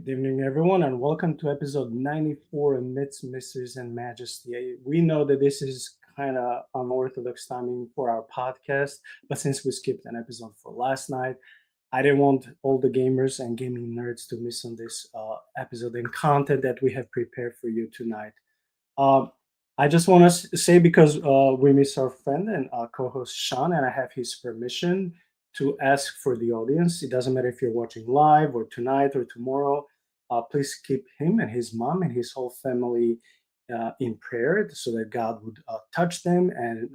Good evening, everyone, and welcome to episode 94 Myths, Mysteries, and Majesty. We know that this is kind of unorthodox timing for our podcast, but since we skipped an episode for last night, I didn't want all the gamers and gaming nerds to miss on this episode and content that we have prepared for you tonight. Um, I just want to say because we miss our friend and co-host Sean, and I have his permission to ask for the audience. It doesn't matter if you're watching live or tonight or tomorrow. Please keep him and his mom and his whole family in prayer, so that God would touch them and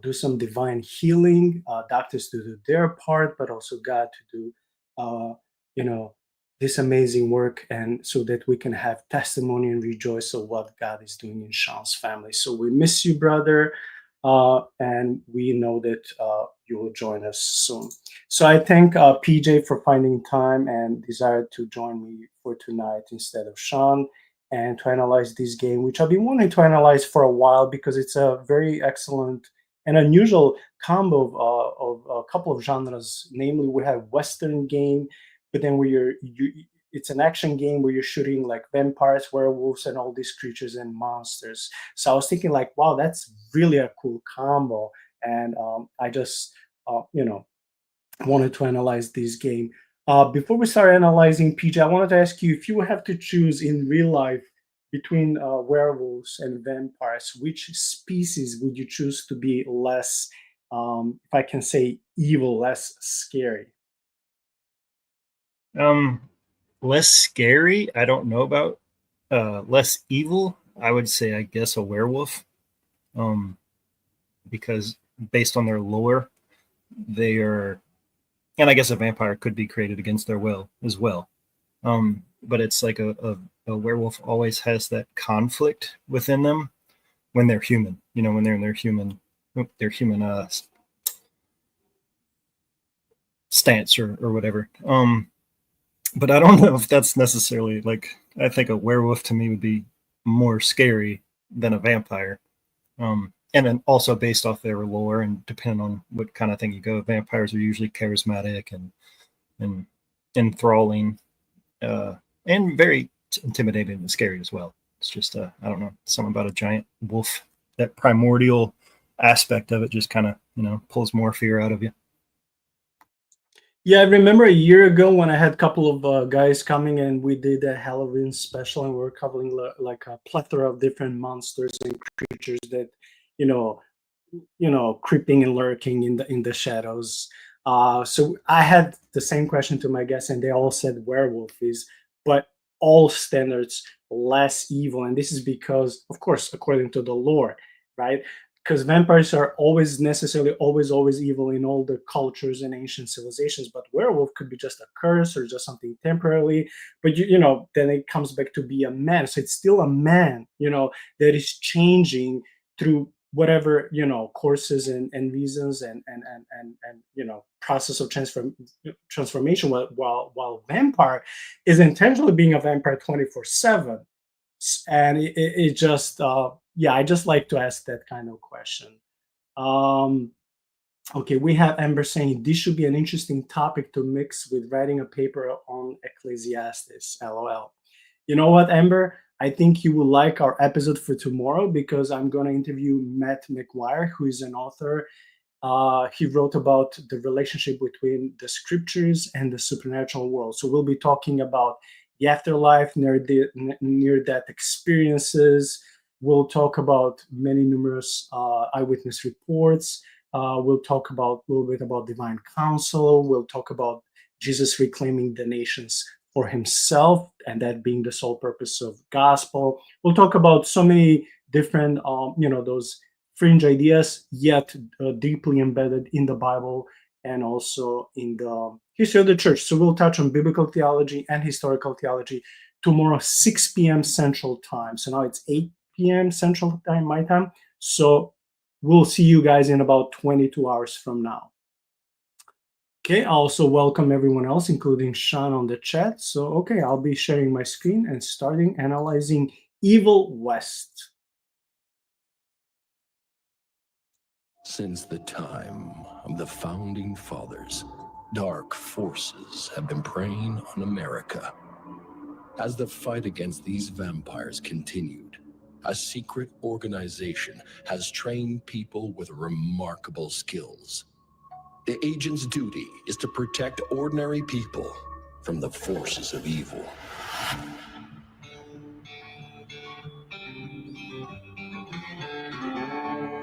do some divine healing. Doctors to do their part, but also God to do uh, you know this amazing work, and so that we can have testimony and rejoice of what God is doing in Sean's family. So we miss you, brother, and we know that you will join us soon. So I thank PJ for finding time and desire to join me for tonight instead of Sean, and to analyze this game, which I've been wanting to analyze for a while because it's a very excellent and unusual combo of a couple of genres. Namely, we have Western game, but then it's an action game where you're shooting like vampires, werewolves, and all these creatures and monsters. So I was thinking like, wow, that's really a cool combo, and I just wanted to analyze this game. Before we start analyzing, PJ, I wanted to ask you, if you have to choose in real life between werewolves and vampires, which species would you choose to be less, if I can say, evil, less scary? Um, Less scary, I don't know about. Less evil, I would say, I guess, a werewolf. Um, because based on their lore, they are, and I guess a vampire could be created against their will as well. But it's like a werewolf always has that conflict within them when they're human. When they're in their human stance or whatever. But I don't know if that's necessarily like, I think a werewolf to me would be more scary than a vampire. And then also based off their lore and depending on what kind of thing you go, vampires are usually charismatic and enthralling, and very intimidating and scary as well. It's just I don't know, something about a giant wolf, that primordial aspect of it just kind of pulls more fear out of you. Yeah, I remember a year ago when I had a couple of guys coming and we did a Halloween special, and we were covering like a plethora of different monsters and creatures that, you know, creeping and lurking in the shadows. So I had the same question to my guests, and they all said werewolf is, but all standards less evil, and this is because, of course, according to the lore, right? Because vampires are always necessarily always evil in all the cultures and ancient civilizations, but werewolf could be just a curse or just something temporarily. But then it comes back to be a man, so it's still a man, that is changing through whatever courses and reasons and process of transformation, while vampire is intentionally being a vampire 24/7. And it just yeah, I just like to ask that kind of question. um okay, we have Amber saying this should be an interesting topic to mix with writing a paper on Ecclesiastes. LOL. You know what, Amber? I think you will like our episode for tomorrow because I'm going to interview Matt McGuire, who is an author. He wrote about the relationship between the scriptures and the supernatural world. So we'll be talking about the afterlife, near death experiences. We'll talk about many numerous eyewitness reports. We'll talk about a little bit about divine counsel. We'll talk about Jesus reclaiming the nations for himself, and that being the sole purpose of gospel. We'll talk about so many different, those fringe ideas, yet deeply embedded in the Bible and also in the history of the church. So we'll touch on biblical theology and historical theology tomorrow, 6 p.m. Central Time. So now it's 8 p.m. Central Time, my time. So we'll see you guys in about 22 hours from now. Okay, I also welcome everyone else, including Sean on the chat. So, okay, I'll be sharing my screen and starting analyzing Evil West. Since the time of the founding fathers, dark forces have been preying on America. As the fight against these vampires continued, a secret organization has trained people with remarkable skills. The agent's duty is to protect ordinary people from the forces of evil.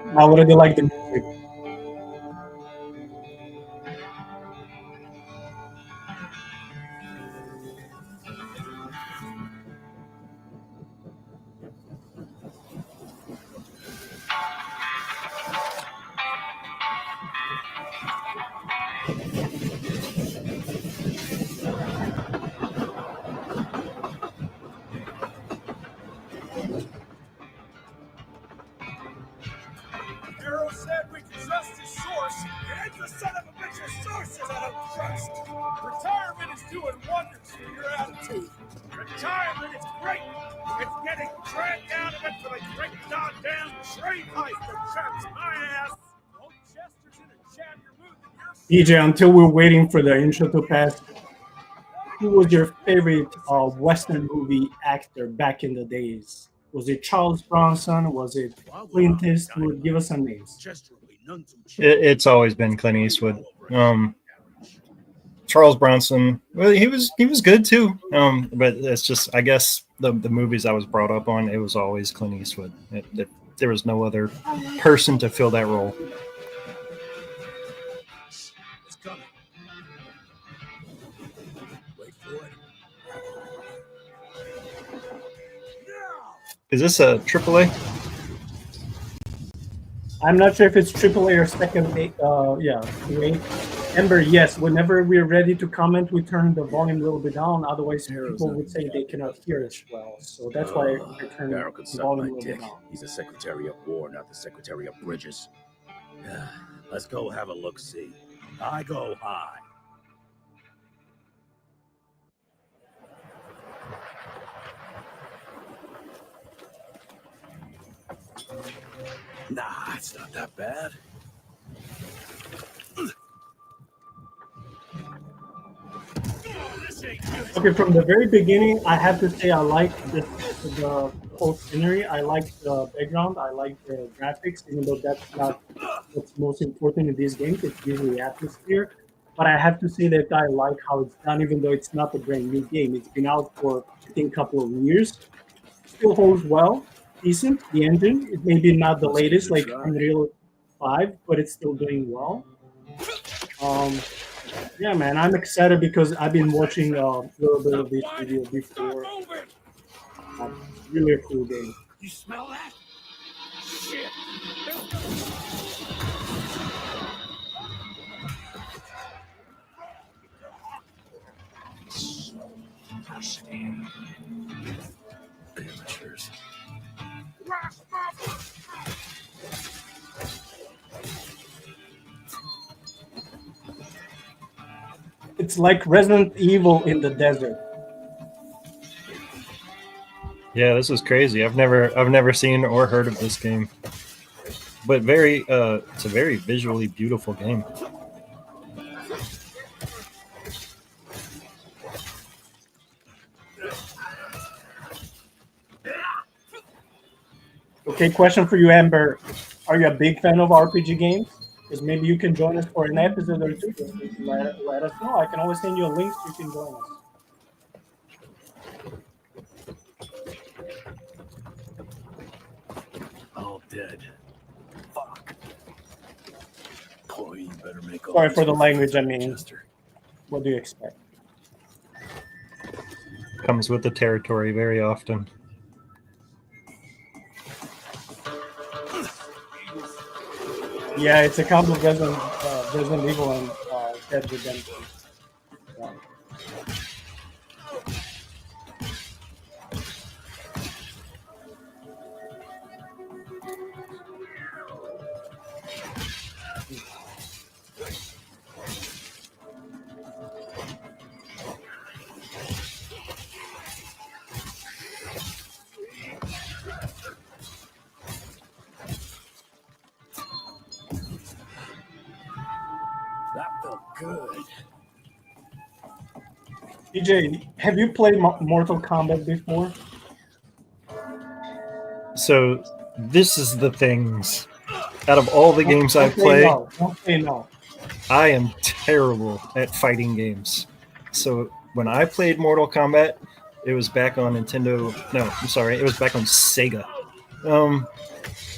I already like the music. Hero said we can trust his source, and it's the son of a bitch's sources I don't trust. Retirement is doing wonders for your attitude. Retirement is great. It's getting dragged out of it for the great goddamn trade life that traps my ass. Old Chester's in a jabbier mood than your DJ, until we're waiting for the intro to pass, who was your favorite Western movie actor back in the days? Was it Charles Bronson? Was it Clint Eastwood? Give us some names. It's always been Clint Eastwood. Charles Bronson, well, he was good too. But it's just, I guess the movies I was brought up on, it was always Clint Eastwood. There was no other person to fill that role. It's coming. Wait for it. Now! Is this a AAA? I'm not sure if it's AAA or second. Yeah, wait. Ember, yes. Whenever we're ready to comment, we turn the volume a little bit down. Otherwise, people would say they cannot hear us well. So that's why I turn Barrow could the suck volume my a little dick. bit down. He's a Secretary of War, not the Secretary of Bridges. Let's go have a look-see. I go high. Nah, it's not that bad. This ain't good. Okay, from the very beginning, I have to say I like the whole scenery. I like the background. I like the graphics, even though that's not what's most important in these games. It's usually atmosphere. But I have to say that I like how it's done, even though it's not a brand new game. It's been out for, I think, a couple of years. Still holds well, decent. The engine, it may be not the latest, like Unreal 5, but it's still doing well. Yeah, man, I'm excited because I've been watching a little bit of this video before. Really a cool game. You smell that? Shit. Amateurs. It's like Resident Evil in the desert. Yeah, this is crazy. I've never seen or heard of this game. But it's a very visually beautiful game. Okay, question for you, Amber. Are you a big fan of RPG games? Because maybe you can join us for an episode or two. Just let us know. I can always send you a link so you can join us. All dead. Fuck. Boy, you better make all Sorry these for the language, I references, mean. Chester. What do you expect? Comes with the territory very often. Yeah, it's a combo of Resident Evil and Dead Redemption. Yeah. That felt good. EJ, have you played Mortal Kombat before? So this is the things. Out of all the games I Don't say play, no. Don't say no. I am terrible at fighting games. So when I played Mortal Kombat, it was back on Nintendo. No, I'm sorry, it was back on Sega.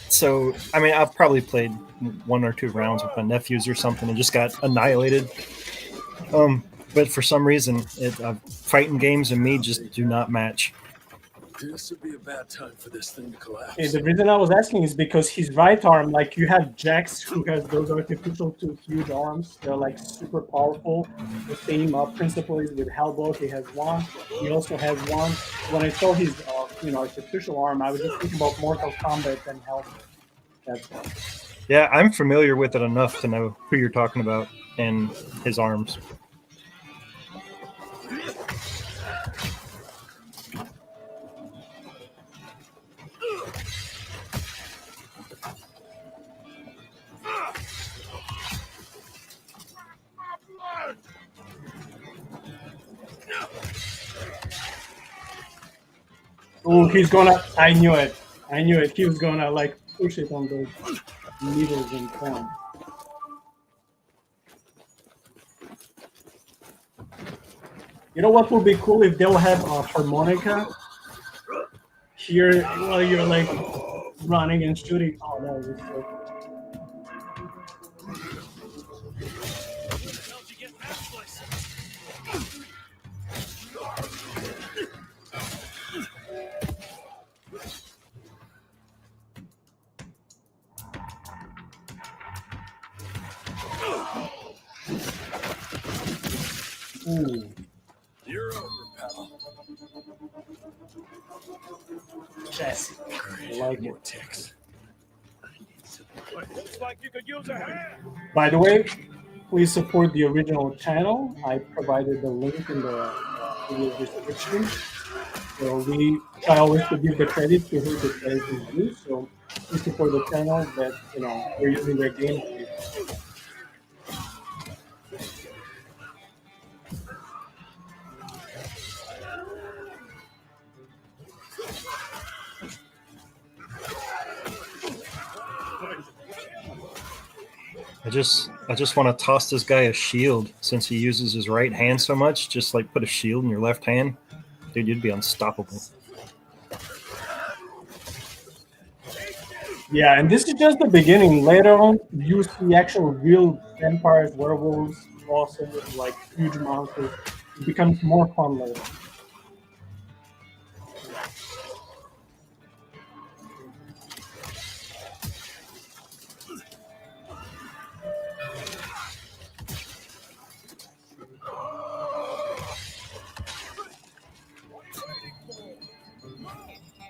So I mean, I've probably played 1 or 2 rounds with my nephews or something, and just got annihilated. But for some reason, fighting games and me just do not match. This would be a bad time for this thing to collapse. Okay, the reason I was asking is because his right arm, like you have Jax who has those artificial 2 huge arms. They're like super powerful. The same principle is with Hellboy. He has one. He also has one. When I saw his artificial arm, I was just thinking about Mortal Kombat and Hellboy. That's why. Yeah, I'm familiar with it enough to know who you're talking about and his arms. Oh, he's gonna. I knew it. I knew it. He was gonna like push it on those needles and corn. You know what would be cool if they'll have a harmonica here while you're like running and shooting. Oh, that was so cool. Ooh. You're over, pal. Jesse. I like it. Ticks. Looks like you could use a hand. By the way, please support the original channel. I provided the link in the video description. So we try always to give the credit to who the credit is due. So please support the channel that we're using their game. I just want to toss this guy a shield since he uses his right hand so much. Just like put a shield in your left hand, dude, you'd be unstoppable. Yeah, and this is just the beginning. Later on, you see actual real vampires, werewolves, bosses, like huge monsters. It becomes more fun later.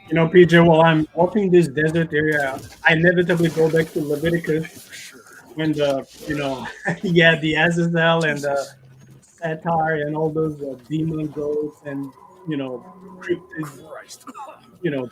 You know, PJ, while I'm walking this desert area, I inevitably go back to Leviticus when the, yeah, the Azazel and the Satyr and all those demon goats and, cryptid,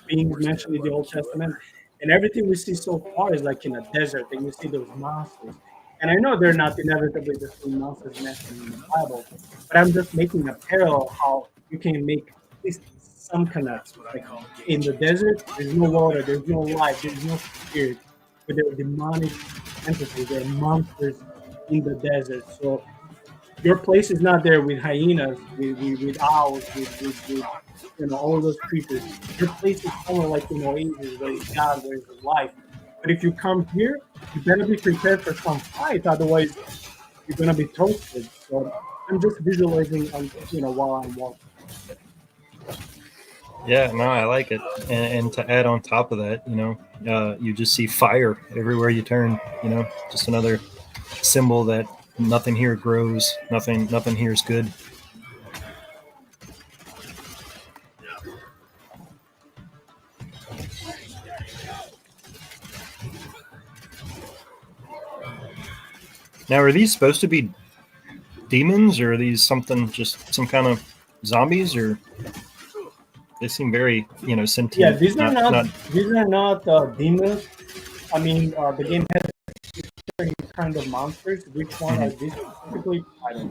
beings mentioned in the Old Testament. And everything we see so far is like in a desert, and you see those monsters. And I know they're not inevitably the same monsters mentioned in the Bible, but I'm just making a parallel how you can make at least some connects. Like in the desert, there's no water, there's no life, there's no spirit, but there are demonic entities, there are monsters in the desert. So your place is not there with hyenas, with owls, with all those creatures. Your place is somewhere like Asia, where it's God, where it's life. But if you come here, you better be prepared for some fight, otherwise you're gonna be toasted. So I'm just visualizing, while I'm walking. Yeah, no, I like it. And to add on top of that, you just see fire everywhere you turn. Just another symbol that nothing here grows, nothing here is good. Now, are these supposed to be demons, or are these some kind of zombies, or they seem very, sentient? Yeah, these are not demons. I mean, the game has different kind of monsters. Which one are these specifically? I don't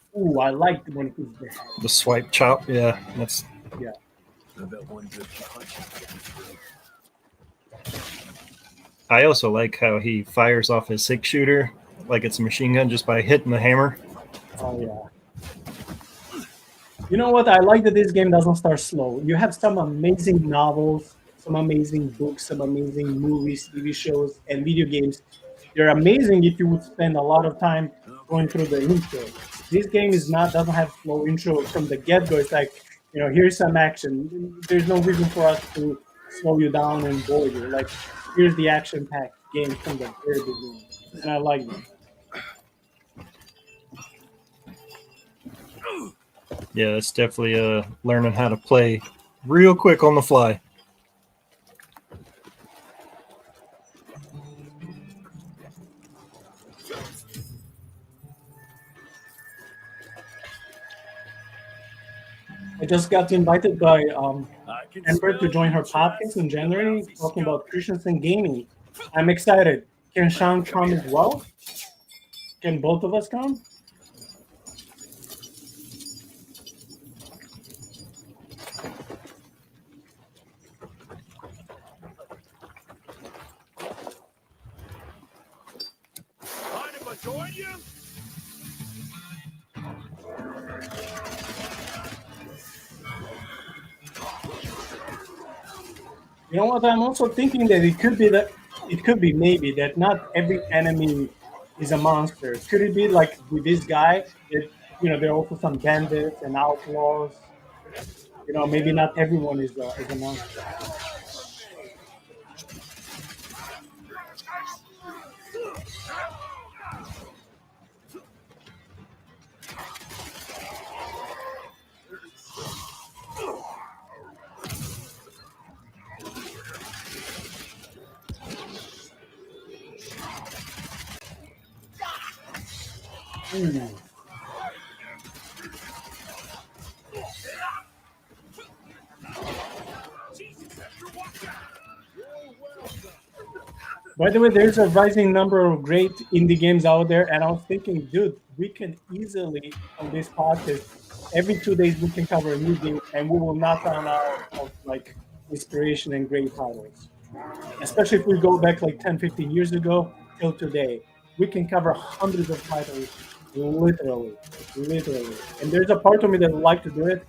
know. Ooh, I like when he's the head. The swipe chop, yeah, that's Yeah. I also like how he fires off his 6-shooter like it's a machine gun just by hitting the hammer. Oh yeah. You know what? I like that this game doesn't start slow. You have some amazing novels, some amazing books, some amazing movies, TV shows, and video games. They're amazing if you would spend a lot of time going through the intro. This game is not doesn't have slow intro from the get go. It's like, here's some action. There's no reason for us to slow you down and bore you. Like, here's the action packed game from the very beginning, and I like that. Yeah, it's definitely learning how to play real quick on the fly. I just got invited by Amber to join her podcast in January, talking about Christians and gaming. I'm excited. Can Sean come as well? Can both of us come? Mind if I join you? You know what? I'm also thinking that it could be maybe that not every enemy is a monster. Could it be like with this guy that there are also some bandits and outlaws? Maybe not everyone is a monster. Hmm. By the way, there's a rising number of great indie games out there, and I was thinking, dude, we can easily on this podcast every 2 days we can cover a new game, and we will not run out of like inspiration and great titles. Especially if we go back like 10, 15 years ago till today, we can cover hundreds of titles, literally, literally. And there's a part of me that would like to do it,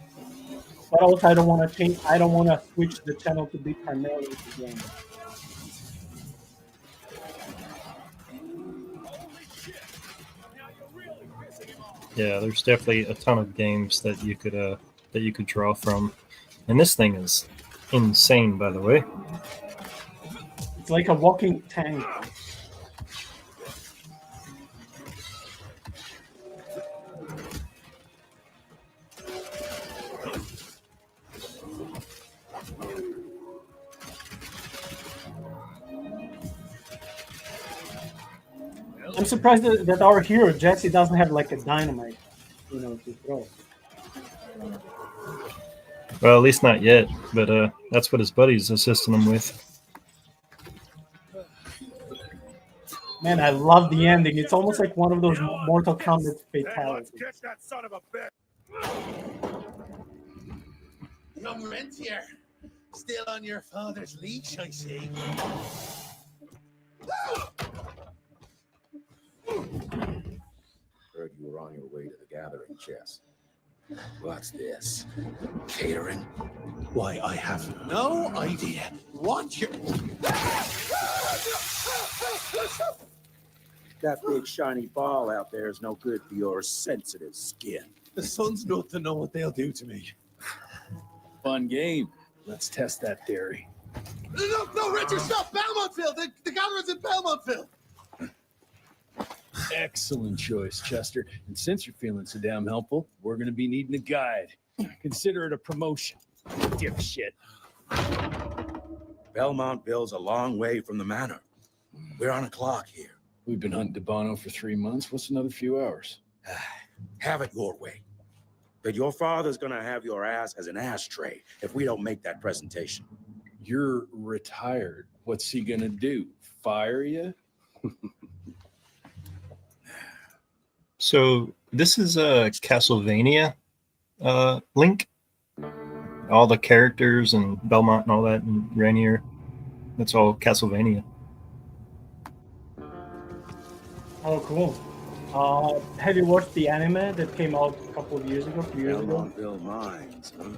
but also I don't want to change. I don't want to switch the channel to be primarily the game. Yeah, there's definitely a ton of games that you could draw from, and this thing is insane, by the way. It's like a walking tank. I'm surprised that our hero Jesse doesn't have like a dynamite, to throw. Well, at least not yet, but that's what his buddies assisting him with. Man, I love the ending. It's almost like one of those Mortal Kombat Hey, fatalities. let's catch that son of a bitch. Young rentier, still on your father's leash, I see. Heard you were on your way to the gathering, Chess. What's this? Catering? Why, I have no idea what you're... That big shiny ball out there is no good for your sensitive skin. The sun's not to know what they'll do to me. Fun game. Let's test that theory. No, Richard, stop! Belmontville! The gathering's in Belmontville! Excellent choice, Chester. And since you're feeling so damn helpful, we're going to be needing a guide. Consider it a promotion. Dipshit. Belmontville's a long way from the manor. We're on a clock here. We've been hunting DeBono for 3 months. What's another few hours? Have it your way. But your father's gonna have your ass as an ashtray if we don't make that presentation. You're retired. What's he going to do? Fire you? So This is a Castlevania link. All the characters and Belmont and all that and Rainier. That's all Castlevania. Oh, cool. Have you watched the anime that came out a couple of years ago, 2 years ago? Belmontville Mines, huh?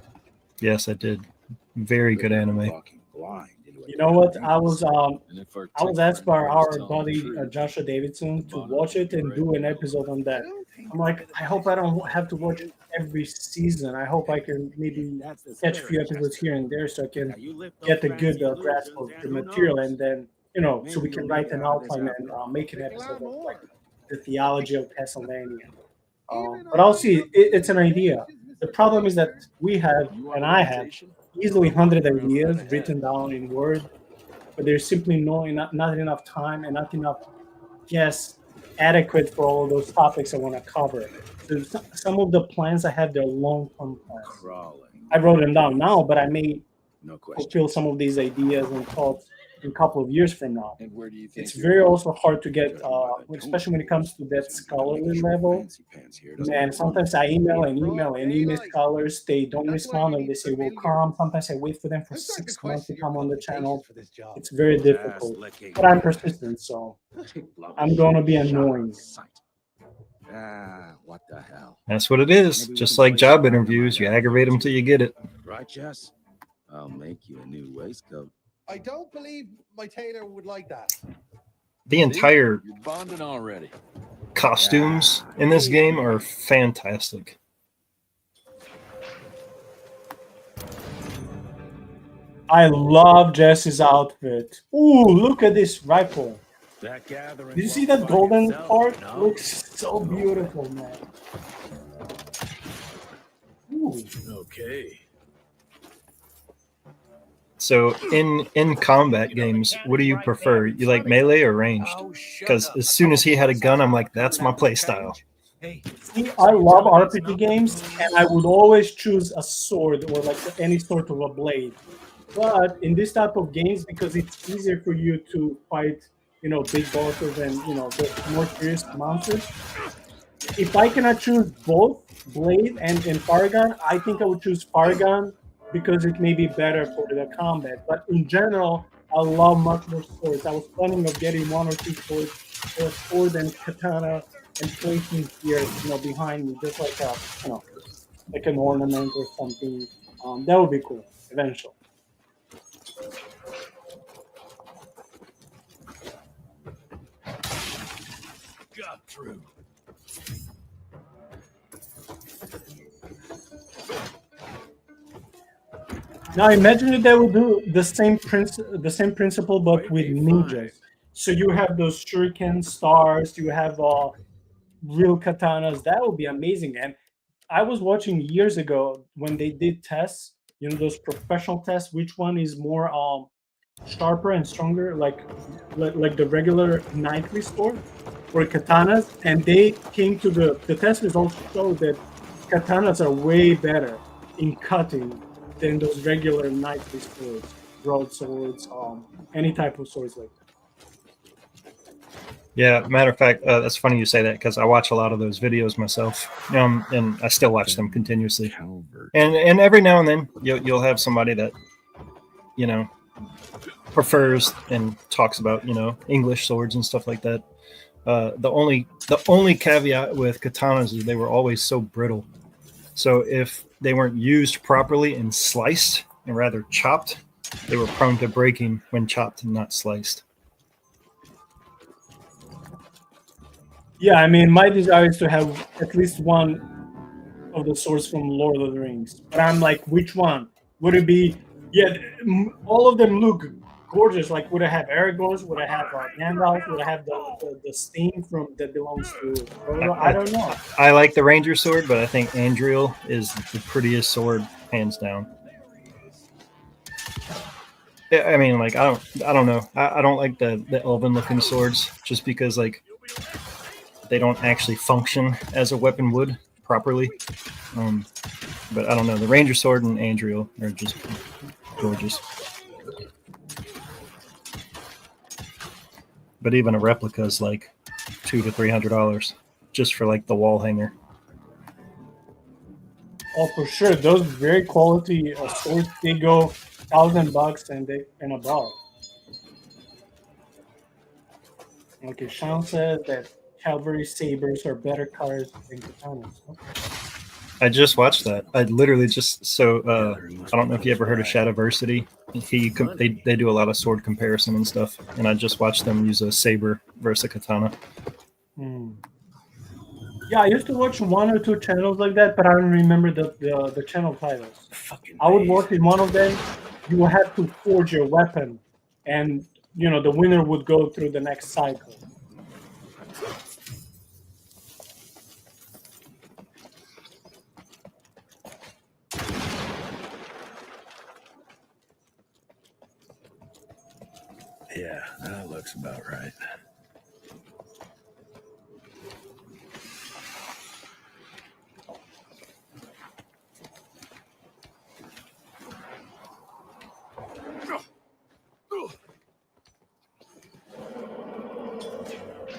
Yes, I did. Very good anime. Walking blind into a You know what? damn I was asked by our Tell the buddy truth. Joshua Davidson to Bonnet watch it and right do an now. episode on that. I'm like, I hope I don't have to watch every season. I hope I can maybe catch a few episodes here and there so I can get a good grasp of the material, and then so we can write an outline and make an episode of like the theology of Castlevania. But I'll see. It's an idea. The problem is that we have, and I have, easily 100 ideas written down in Word, but there's simply not enough time and not enough guests adequate for all of those topics I want to cover. So some of the plans I have, they're long-term plans. Crawling. I wrote them down now, but I may No question. fulfill some of these ideas and thoughts in a couple of years from now. And where do you think It's you're very going? also hard to get, especially when it comes to that scholarly level. Man, sometimes I email scholars. They don't respond, and they say, "We'll come." Sometimes I wait for them for 6 months to come on the channel. It's very difficult, but I'm persistent, so I'm going to be annoying. What the hell? That's what it is. Just like job interviews, you aggravate them till you get it. Right, Jess? I'll make you a new waistcoat. I don't believe my tailor would like that. The entire You're bonding already. costumes in this game are fantastic. I love Jesse's outfit. Ooh, look at this rifle. That gathering. Did you see that golden part? Looks so beautiful, man. Ooh. Okay. So in combat games, what do you prefer? You like melee or ranged? Because as soon as he had a gun, I'm like, that's my play style. See, I love RPG games, and I would always choose a sword or like any sort of a blade. But in this type of games, because it's easier for you to fight, big bosses and the more serious monsters. If I cannot choose both blade and fire gun, I think I would choose fire gun because it may be better for the combat. But in general, I love much more swords. I was planning of getting one or two swords, or a sword and katana, and placing here, behind me, just like like an ornament or something. That would be cool eventually. Got through. Now imagine if they will do the same principle, but with ninjas. So you have those shuriken stars, you have real katanas. That would be amazing. And I was watching years ago when they did tests, those professional tests, which one is more sharper and stronger, like the regular knightly sword or katanas. And they came to the test results showed that katanas are way better in cutting than those regular knightly swords, broadswords, any type of swords like that. Yeah, matter of fact, that's funny you say that because I watch a lot of those videos myself, and I still watch them continuously. And every now and then you'll have somebody that prefers and talks about English swords and stuff like that. The only caveat with katanas is they were always so brittle. So if they weren't used properly and sliced, and rather chopped, they were prone to breaking when chopped and not sliced. Yeah, I mean, my desire is to have at least one of the swords from Lord of the Rings. But I'm like, which one? Would it be? Yeah, all of them look gorgeous. Like, would I have Aragorn's? Would I have Gandalf? Would I have the steam that belongs to Frodo? I don't know. I like the Ranger sword, but I think Andriel is the prettiest sword, hands down. I mean, like, I don't know. I don't like the elven looking swords just because like they don't actually function as a weapon would properly. But I don't know. The Ranger sword and Andriel are just gorgeous. But even a replica is like $200 to $300 just for like the wall hanger. Oh, for sure. Those very quality swords, they go $1,000 and above. Okay, Sean says that cavalry sabers are better cards than katanas. Okay. I just watched that. I literally just I don't know if you ever heard of Shadowversity. They do a lot of sword comparison and stuff, and I just watched them use a saber versus a katana. Yeah, I used to watch one or two channels like that, but I don't remember the channel titles. I would watch in one of them. You would have to forge your weapon, and the winner would go through the next cycle. Yeah, that looks about right.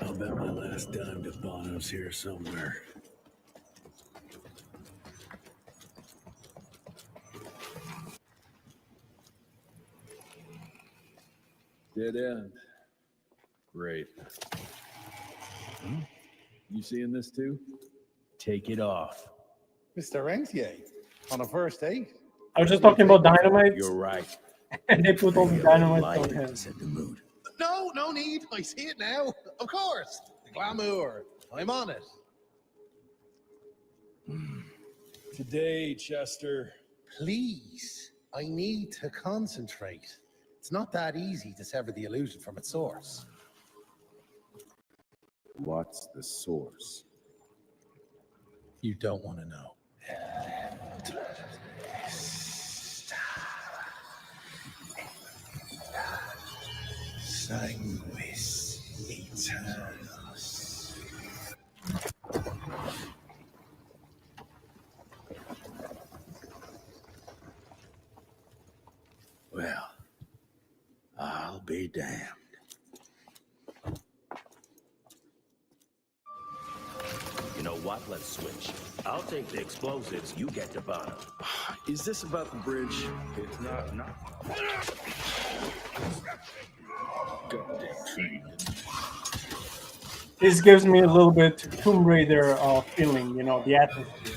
I'll bet my last dime to Bono's here somewhere. Dead end. Great. You seeing this too? Take it off. Mr. Rentier, on a first date. I was just talking about dynamite. You're right. And they put all the dynamite on him. To set the mood. No need. I see it now. Of course. The glamour. I'm on it. Today, Chester. Please. I need to concentrate. It's not that easy to sever the illusion from its source. What's the source? You don't want to know. Sanguis Eternus. Well, I'll be damned. You know what? Let's switch. I'll take the explosives, you get the bottom. Is this about the bridge? It's not. Goddamn thing. This gives me a little bit Tomb Raider feeling, the atmosphere.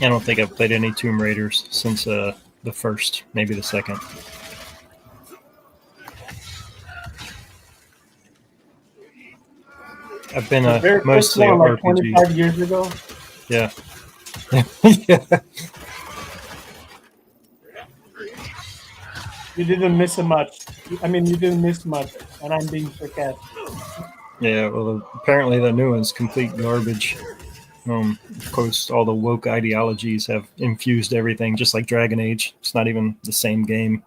I don't think I've played any Tomb Raiders since the first, maybe the second. I've been mostly one, like RPG. 25 years ago. Yeah. Yeah. You didn't miss much. I mean, you didn't miss much, and I'm being sarcastic. Yeah, well, apparently the new one's complete garbage. Of course, all the woke ideologies have infused everything, just like Dragon Age. It's not even the same game.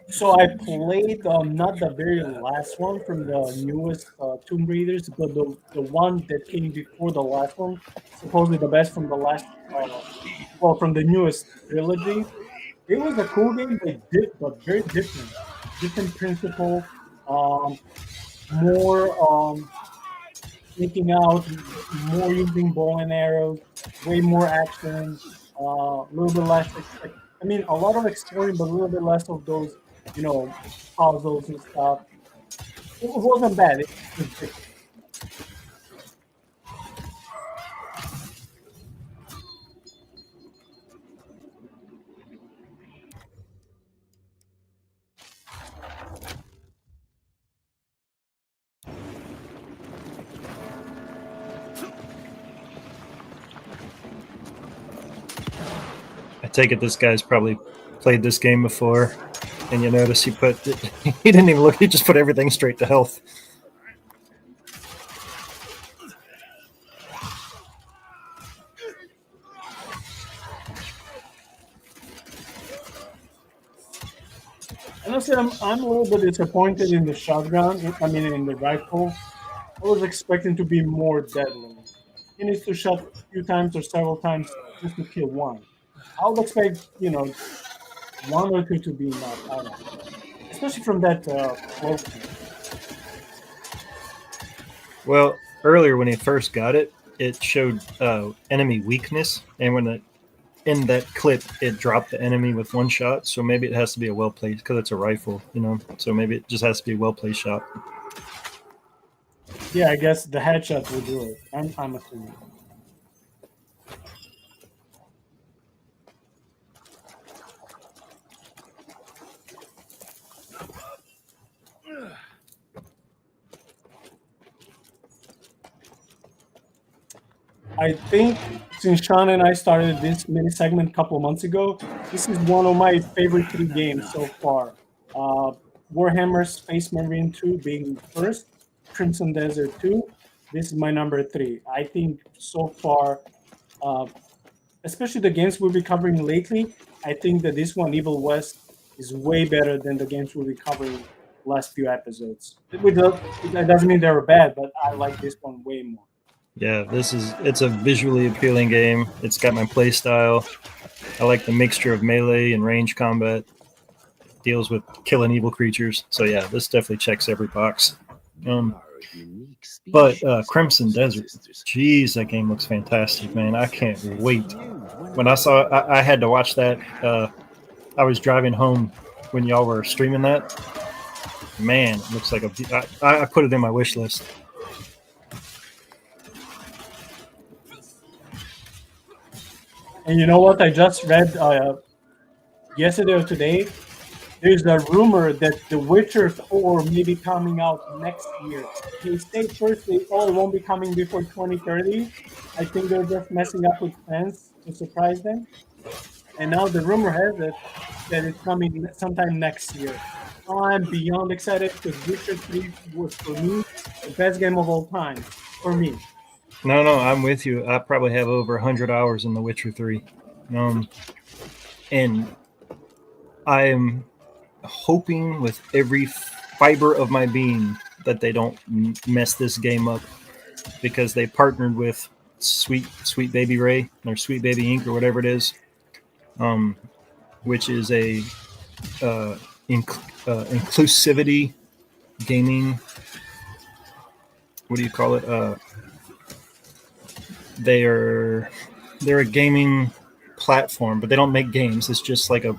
So I played not the very last one from the newest Tomb Raiders, but the one that came before the last one, supposedly the best from the last, from the newest trilogy. It was a cool game, but very different. Different principle, more sneaking out, more using bow and arrows, way more action, a little bit less. I mean, a lot of exploring, but a little bit less of those, puzzles and stuff. It wasn't bad. It was different. I take it this guy's probably played this game before, and you notice he didn't even look, he just put everything straight to health. Honestly, I'm a little bit disappointed in the shotgun. In the rifle. I was expecting to be more deadly. He needs to shot a few times or several times just to kill one. I would expect, one or two to be enough. I don't know. especially from that Worldview. Well, earlier when he first got it, it showed enemy weakness, and in that clip, it dropped the enemy with one shot. So maybe it has to be a well placed because it's a rifle, you know. So maybe it just has to be a well placed shot. Yeah, I guess the headshot will do it. I'm assuming. I think since Sean and I started this mini segment a couple of months ago, this is one of my favorite 3 games so far. Uh, Warhammer Space Marine 2 being first, Crimson Desert 2. This is my number 3. I think so far, uh, especially the games we'll be covering lately, I think that this one, Evil West, is way better than the games we'll be covering last few episodes. That doesn't mean they were bad, but I like this one way more. Yeah, it's a visually appealing game. It's got my play style. I like the mixture of melee and range combat. Deals with killing evil creatures. So yeah, this definitely checks every box. But Crimson Desert, geez, that game looks fantastic, man. I can't wait. When I had to watch that. I was driving home when y'all were streaming that. Man, it looks like I put it in my wish list. And you know what? I just read yesterday or today. There's a rumor that The Witcher 4 may be coming out next year. They say first they all won't be coming before 2030. I think they're just messing up with fans to surprise them. And now the rumor has it that it's coming sometime next year. I'm beyond excited because Witcher 3 was for me the best game of all time. For me. No, I'm with you. I probably have over 100 hours in The Witcher 3. And I am hoping with every fiber of my being that they don't mess this game up, because they partnered with Sweet Baby Ray or Sweet Baby Inc. or whatever it is, which is a inclusivity gaming. What do you call it? They're a gaming platform, but they don't make games. It's just like a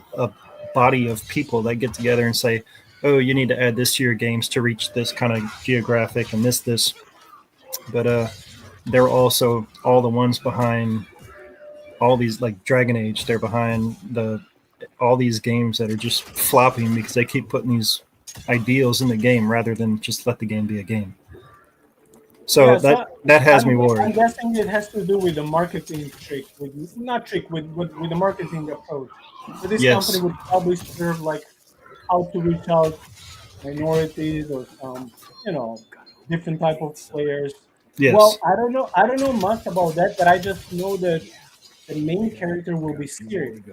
body of people that get together and say, oh, you need to add this to your games to reach this kind of geographic and this. But they're also all the ones behind all these, like Dragon Age. They're behind all these games that are just flopping because they keep putting these ideals in the game rather than just let the game be a game. So Yeah, that has me I'm worried. guessing it has to do with the marketing trick, with the marketing approach. So this Yes. company would probably serve like how to reach out minorities or different type of players. Yes. Well, I don't know much about that, but I just know that the main character will be Ciri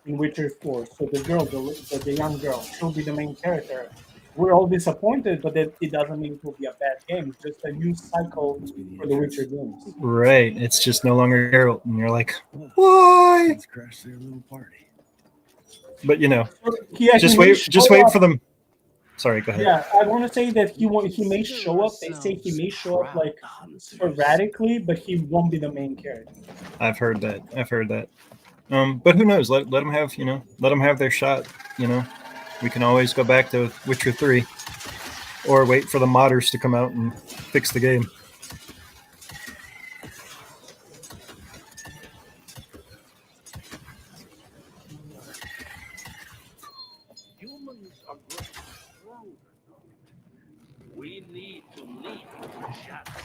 in Witcher 4. So the girl, the young girl, she'll be the main character. We're all disappointed, but it doesn't mean it will be a bad game. It's just a new cycle for the Witcher games. Right. It's just no longer Geralt, and you're like, why? Let's crash their little party. But Yeah, just wait for them. Sorry, go ahead. Yeah, I want to say that he may show up. They say he may show up like sporadically, but he won't be the main character. I've heard that. But who knows? Let them have let them have their shot. We can always go back to Witcher 3, or wait for the modders to come out and fix the game. Humans are growing stronger. We need to lead the shadows.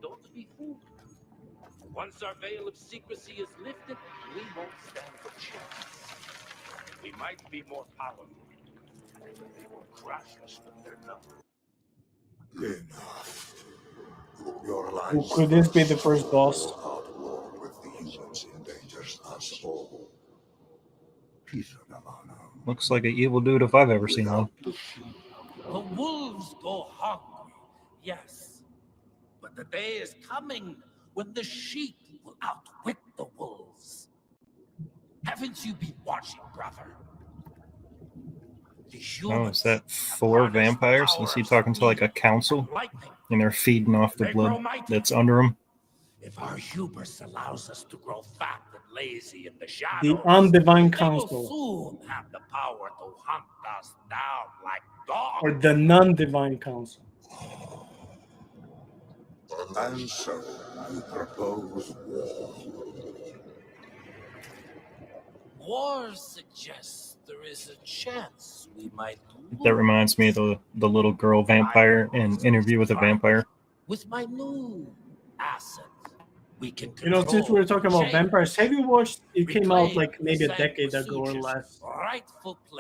Don't be fooled. Once our veil of secrecy is lifted, we won't stand a chance. We might be more powerful. They will crush us with their number. Enough. Your Well, could this be the first boss? war with the humans endangers us all. Looks like an evil dude if I've ever seen one. The wolves go hungry, yes. But the day is coming when the sheep will outwit the wolves. Haven't you been watching, brother? Oh, is that 4 vampires? Is he talking to like a council? And they're feeding off the blood that's under them? If our hubris allows us to grow fat and lazy in the The shadows, undivine they will council, soon have the power to hunt us down like dogs. or the non-divine council. And so you propose war. War suggests there is a chance we might That reminds me of the little girl vampire in Interview with a Vampire. with my new asset. We can You know, since we were talking about vampires, have you watched? It came out like maybe a decade ago or less.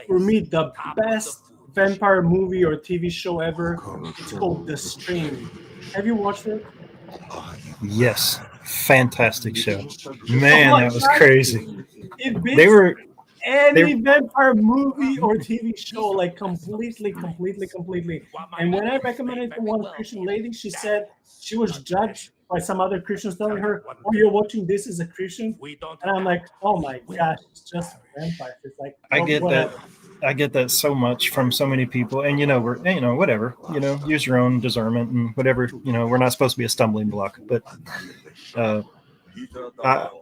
For me, the best vampire movie or TV show ever. It's called The Strain. Have you watched it? Yes, fantastic show. Man, Oh my that was God. crazy. It beats They were any vampire movie or TV show, like completely. And when I recommended it to one Christian lady, she said she was judged by some other Christians telling her, "Oh, you're watching this as a Christian," and I'm like, "Oh my gosh, it's just vampires." It's like, I oh, get whatever. that. I get that so much from so many people, and whatever, use your own discernment and whatever. We're not supposed to be a stumbling block, but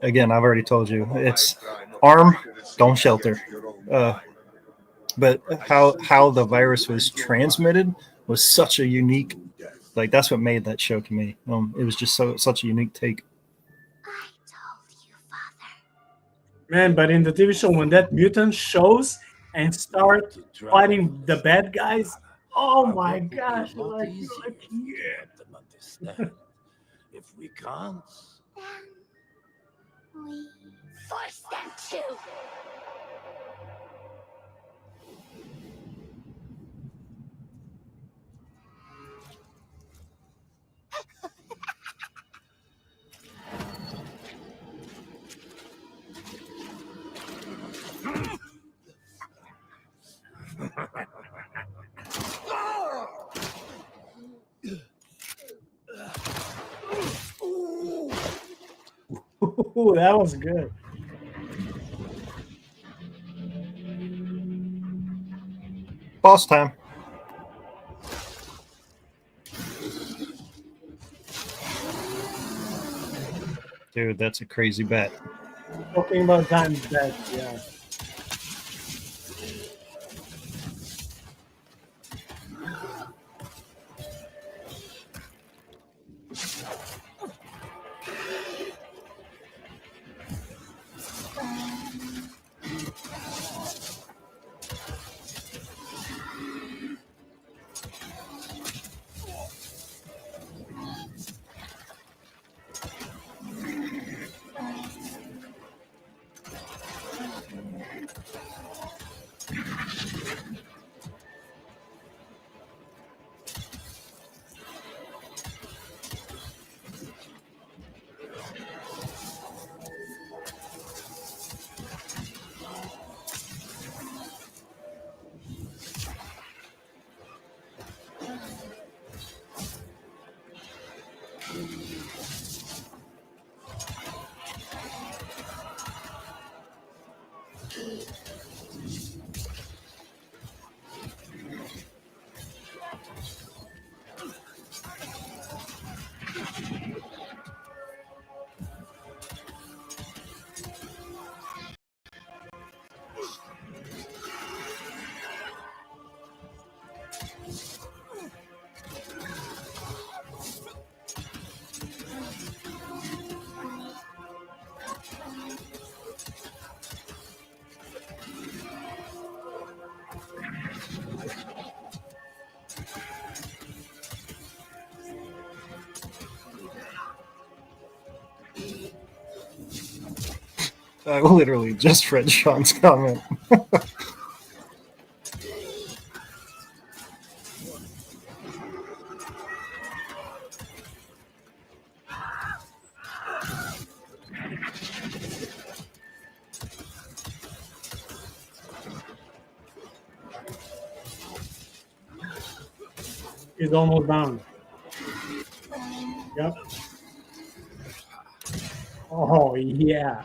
again, I've already told you, it's arm, don't shelter. But how the virus was transmitted was such a unique, like that's what made that show to me. It was just such a unique take. Man, but in the TV show, when that mutant shows and start fighting the bad guys, oh my gosh, you're like, yeah. If we can't, we force them to. Ooh, that was good. Boss time. Dude, that's a crazy bet. Talking about diamond bets, yeah. I literally just read Sean's comment. He's almost down. Yep. Oh, yeah.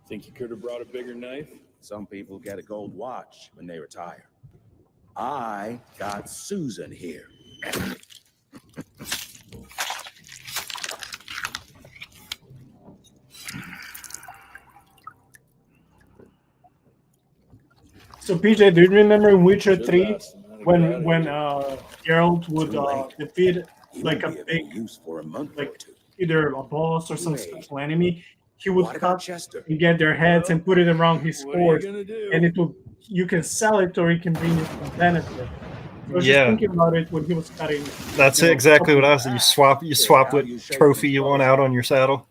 Think you could have brought a bigger knife? Some people get a gold watch when they retire. I got Susan here. So PJ, do you remember in Witcher Should 3 last him. I'd have when grabbed it. Geralt would Too late. defeat He like won't a be of any big, use for a month or like two. either a boss or some Wait. special enemy? He would What about cut Chester? and get their heads and put it around his What are you horse, gonna do? and it will. You can sell it or it can bring you some benefit. I was just Yeah. thinking about it when he was cutting. That's you know, exactly what I was. something You back. swap how what you shave trophy some you want clothes. out on your saddle.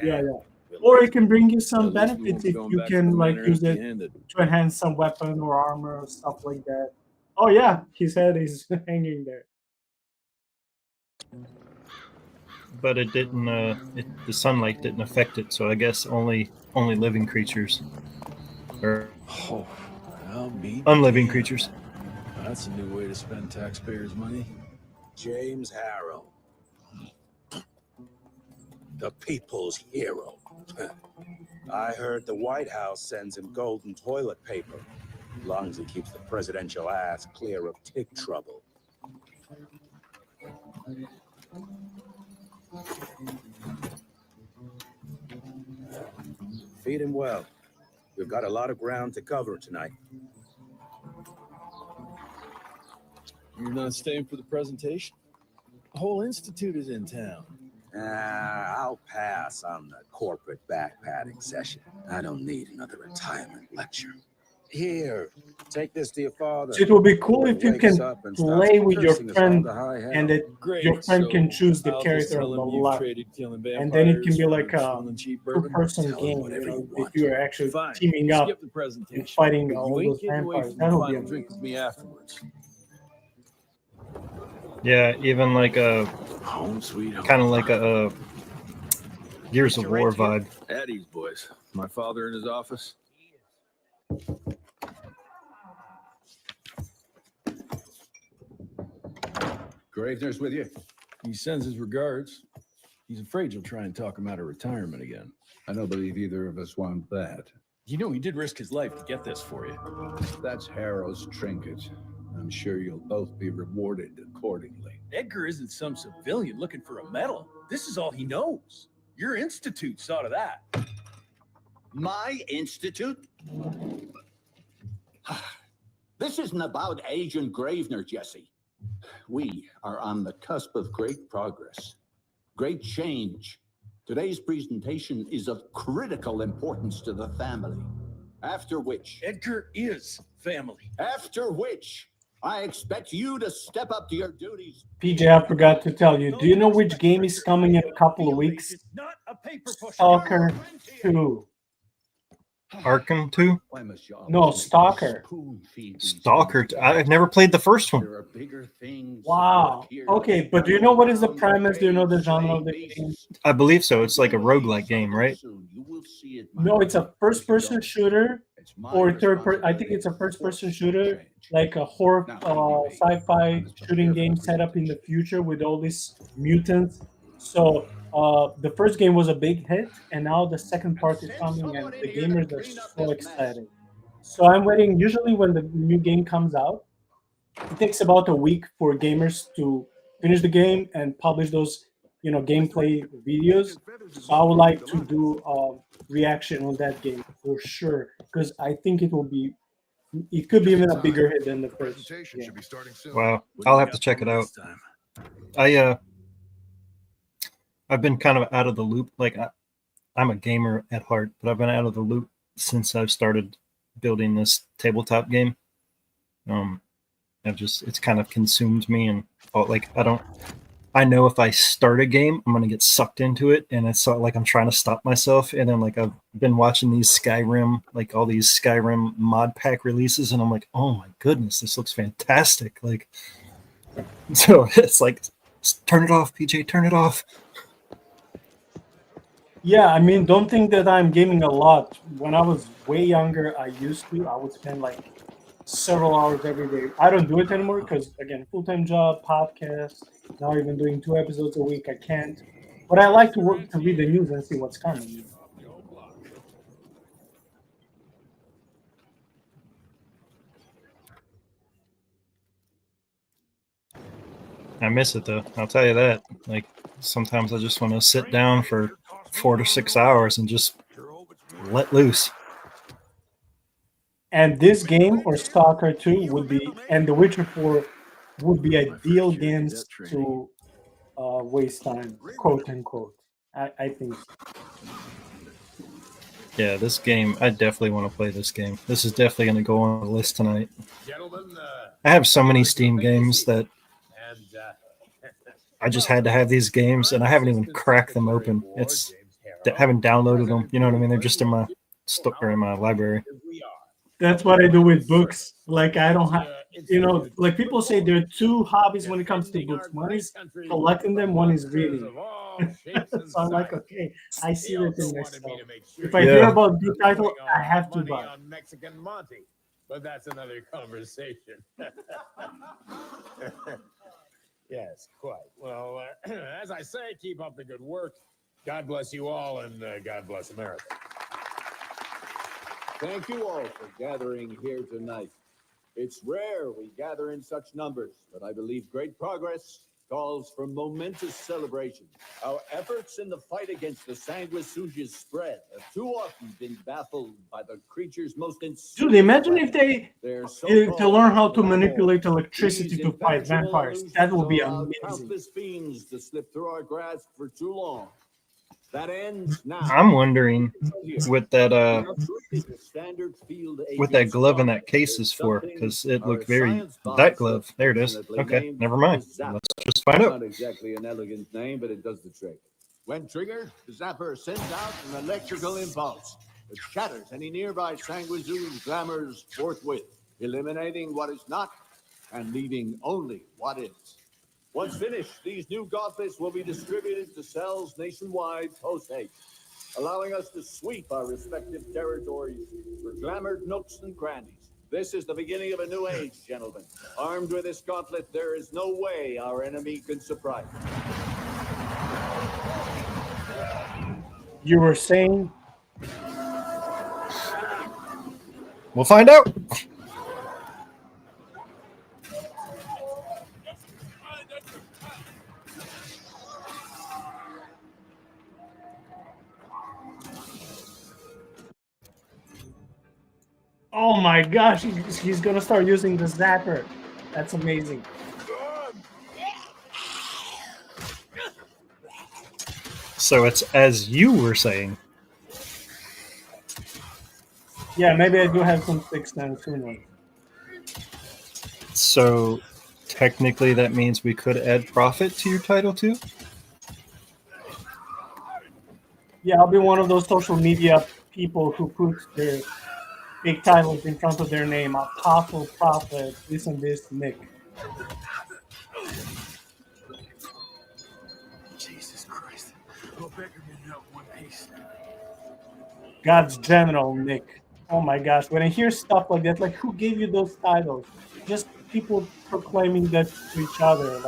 Yeah, yeah. We'll Or let it can bring you some At least we won't benefits be if going you back to the can like manor use it empty-handed. to enhance some weapon or armor or stuff like that. Oh yeah, his head is hanging there. But it didn't. The sunlight didn't affect it, so I guess only living creatures or Oh, I'll be unliving damned. creatures. That's a new way to spend taxpayers' money. James Harrow, the people's hero. I heard the White House sends him golden toilet paper, as long as he keeps the presidential ass clear of tick trouble. Feed him well. We've got a lot of ground to cover tonight. You're not staying for the presentation? The whole institute is in town. I'll pass on the corporate backpatting session. I don't need another retirement lecture. Here, take this to your father. So it will be cool if you Wakes can up and starts play with your cursing us friend all to high hell. and that Great. your friend can so choose the I'll just character tell of the him you've lot. traded killing vampires And then it can be for like a swilling cheap bourbon. two-person Tell him game, whatever you know, you if want. you're actually Fine. teaming up Skip the presentation. and fighting But all you those ain't getting away vampires. from That your would be final drink amazing. with me afterwards. Yeah, even like a Home sweet home. kind of like a Gears of War vibe. At ease, boys. My father in his office. Gravener's with you. He sends his regards. He's afraid you'll try and talk him out of retirement again. I don't believe either of us want that. You know he did risk his life to get this for you. That's Harrow's trinket. I'm sure you'll both be rewarded accordingly. Edgar isn't some civilian looking for a medal. This is all he knows. Your institute saw to that. My institute? This isn't about Agent Gravener, Jesse. We are on the cusp of great progress, great change. Today's presentation is of critical importance to the family. After which, Edgar is family. after which, I expect you to step up to your duties. PJ, I forgot to tell you. Do you know which game is coming in a couple of weeks? It's not a paper pusher. Stalker 2. Arkham 2? Why must you No, always Stalker. spoon-feed these Stalker. things? I've never played the first one. There are bigger things. Wow. Okay, but do you know what is the premise? Do you know the genre of the game? I believe so. It's like a roguelike game, right? No, it's a first-person shooter or third-person. I think it's a first-person shooter, like a horror, sci-fi shooting game set up in the future with all these mutants. So the first game was a big hit, and now the second part is coming, and the gamers are so excited. So I'm waiting. Usually, when the new game comes out, it takes about a week for gamers to finish the game and publish those, gameplay videos. So I would like to do a reaction on that game for sure, because I think it could be even a bigger hit than the first game. Wow. I'll have to check it out. I've been kind of out of the loop. Like I'm a gamer at heart, but I've been out of the loop since I've started building this tabletop game. It's kind of consumed me, and I know if I start a game, I'm gonna get sucked into it, and it's like I'm trying to stop myself. And then like I've been watching these Skyrim, like all these Skyrim mod pack releases, and I'm like, oh my goodness, this looks fantastic. Like, so it's like, turn it off, PJ, turn it off. Yeah, I mean, don't think that I'm gaming a lot. When I was way younger, I would spend like several hours every day. I don't do it anymore because, again, full-time job, podcast, now even doing 2 episodes a week, I can't. But I like to read the news and see what's coming. I miss it though. I'll tell you that. Like sometimes I just want to sit down for 4 to 6 hours and just let loose. And this game or Stalker 2 would be, and The Witcher 4 would be ideal games to waste time, quote unquote. I think so. Yeah, this game, I definitely want to play this game. This is definitely going to go on the list tonight. I have so many Steam games that I just had to have these games, and I haven't even cracked them open. I haven't downloaded them. You know what I mean? They're just in my in my library. That's what I do with books. Like I don't have, like people say there are two hobbies when it comes to books. One is collecting them, one is reading. So I'm like, okay, I see that in myself. If I hear about a good title, I have to buy. On Mexican Monty, but that's another conversation. Yes, quite. Well, as I say, keep up the good work. God bless you all, and God bless America. Thank you all for gathering here tonight. It's rare we gather in such numbers, but I believe great progress calls for momentous celebration. Our efforts in the fight against the sanguisuga's spread have too often been baffled by the creature's most Dude, imagine if they to learn how to manipulate electricity to fight vampires. That would be amazing. Countless fiends to slip through our grasp for too long. That ends now. I'm wondering with that glove in that case is for, because it looked very that glove. There it is. Okay, never mind. Let's just find out. Not exactly an elegant name, but it does the trick. When triggered, the zapper sends out an electrical impulse that shatters any nearby sanguisuga's glamours forthwith, eliminating what is not and leaving only what is. Once finished, these new gauntlets will be distributed to cells nationwide post-haste, allowing us to sweep our respective territories for glamored nooks and crannies. This is the beginning of a new age, gentlemen. Armed with this gauntlet, there is no way our enemy can surprise us. You were saying? We'll find out. Oh my gosh, he's gonna start using the zapper. That's amazing. So it's as you were saying. Yeah, maybe I do have some sixth sense. Who knows? So technically that means we could add profit to your title too? Yeah, I'll be one of those social media people who put their big titles in front of their name. Apostle, prophet, this and this, Nick. Jesus Christ. Go beggar me out one piece. God's general, Nick. Oh my gosh, when I hear stuff like that, like who gave you those titles? Just people proclaiming that to each other,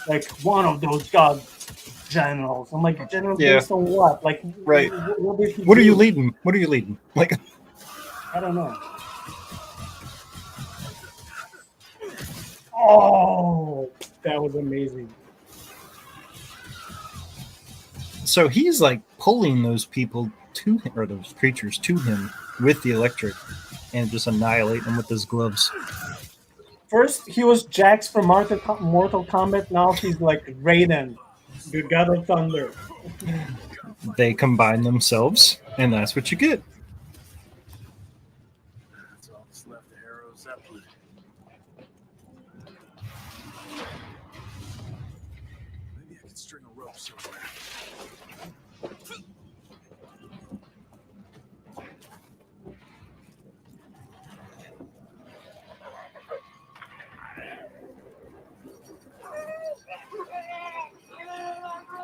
like one of those God generals. I'm like, general based on what? Like, right. What are you leading? What are you leading? Like, I don't know. Oh, that was amazing. So he's like pulling those people to him, or those creatures to him with the electric, and just annihilate them with his gloves. First, he was Jax from Mortal Kombat. Now he's like Raiden, the God of Thunder. They combine themselves, and that's what you get. That's all that's left of Harrow's Zeppelin. Maybe I could string a rope somewhere.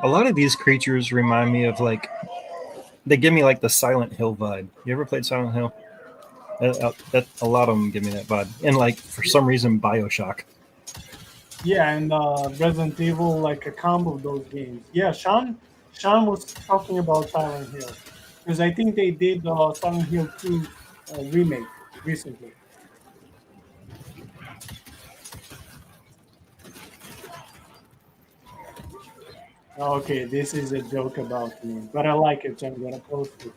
A lot of these creatures remind me of they give me like the Silent Hill vibe. You ever played Silent Hill? A lot of them give me that vibe, and for some reason BioShock. Yeah, and Resident Evil, like a combo of those games. Yeah, Sean was talking about Silent Hill because I think they did Silent Hill 2 remake recently. Okay, this is a joke about me, but I like it, so I'm gonna post it.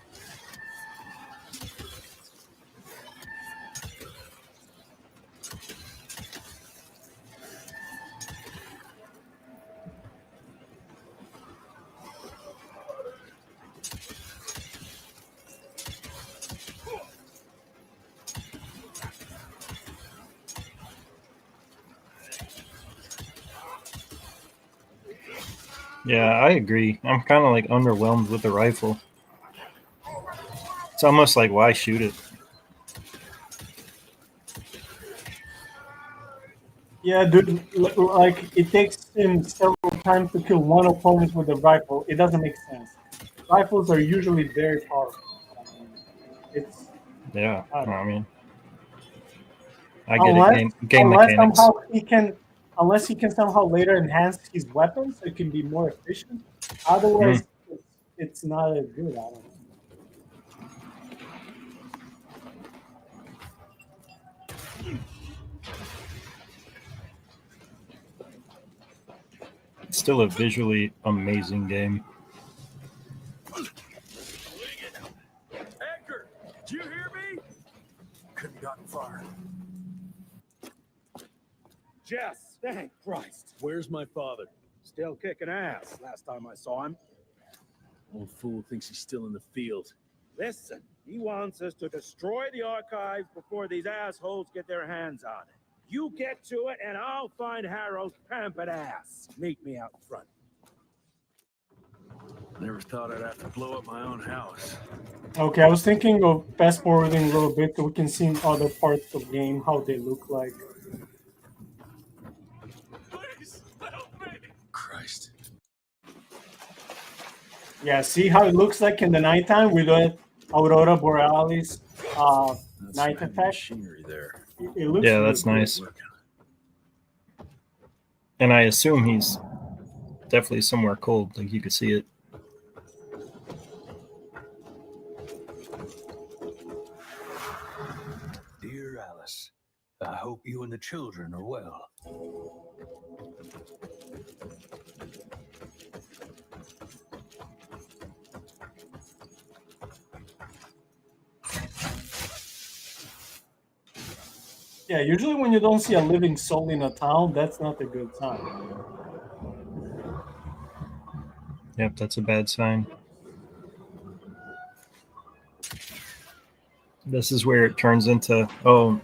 Yeah, I agree. I'm kind of like underwhelmed with the rifle. It's almost like, why shoot it? Yeah, dude, like it takes him several times to kill one opponent with a rifle. It doesn't make sense. Rifles are usually very powerful. I mean, it's Yeah, I don't know. I mean, I get it. unless Game unless mechanics. somehow he can somehow later enhance his weapon so it can be more efficient. Otherwise, it's not as good. I don't know. It's still a visually amazing game. Edgar, do you hear me? Couldn't have gotten far. Jess, thank Christ. Where's my father? Still kicking ass last time I saw him. Old fool thinks he's still in the field. Listen, he wants us to destroy the archives before these assholes get their hands on it. You get to it, and I'll find Harold's pampered ass. Meet me out front. Never thought I'd have to blow up my own house. Okay, I was thinking of fast forwarding a little bit so we can see other parts of the game how they look like. Please, help me. Christ. Yeah, see how it looks like in the nighttime with that Aurora Borealis That's night some heavy effect. machinery there. It looks Yeah, really that's cool. nice. And I assume he's definitely somewhere cold, like you could see it. Dear Alice, I hope you and the children are well. Yeah, usually when you don't see a living soul in a town, that's not a good sign. Yep, that's a bad sign. This is where it turns into, oh,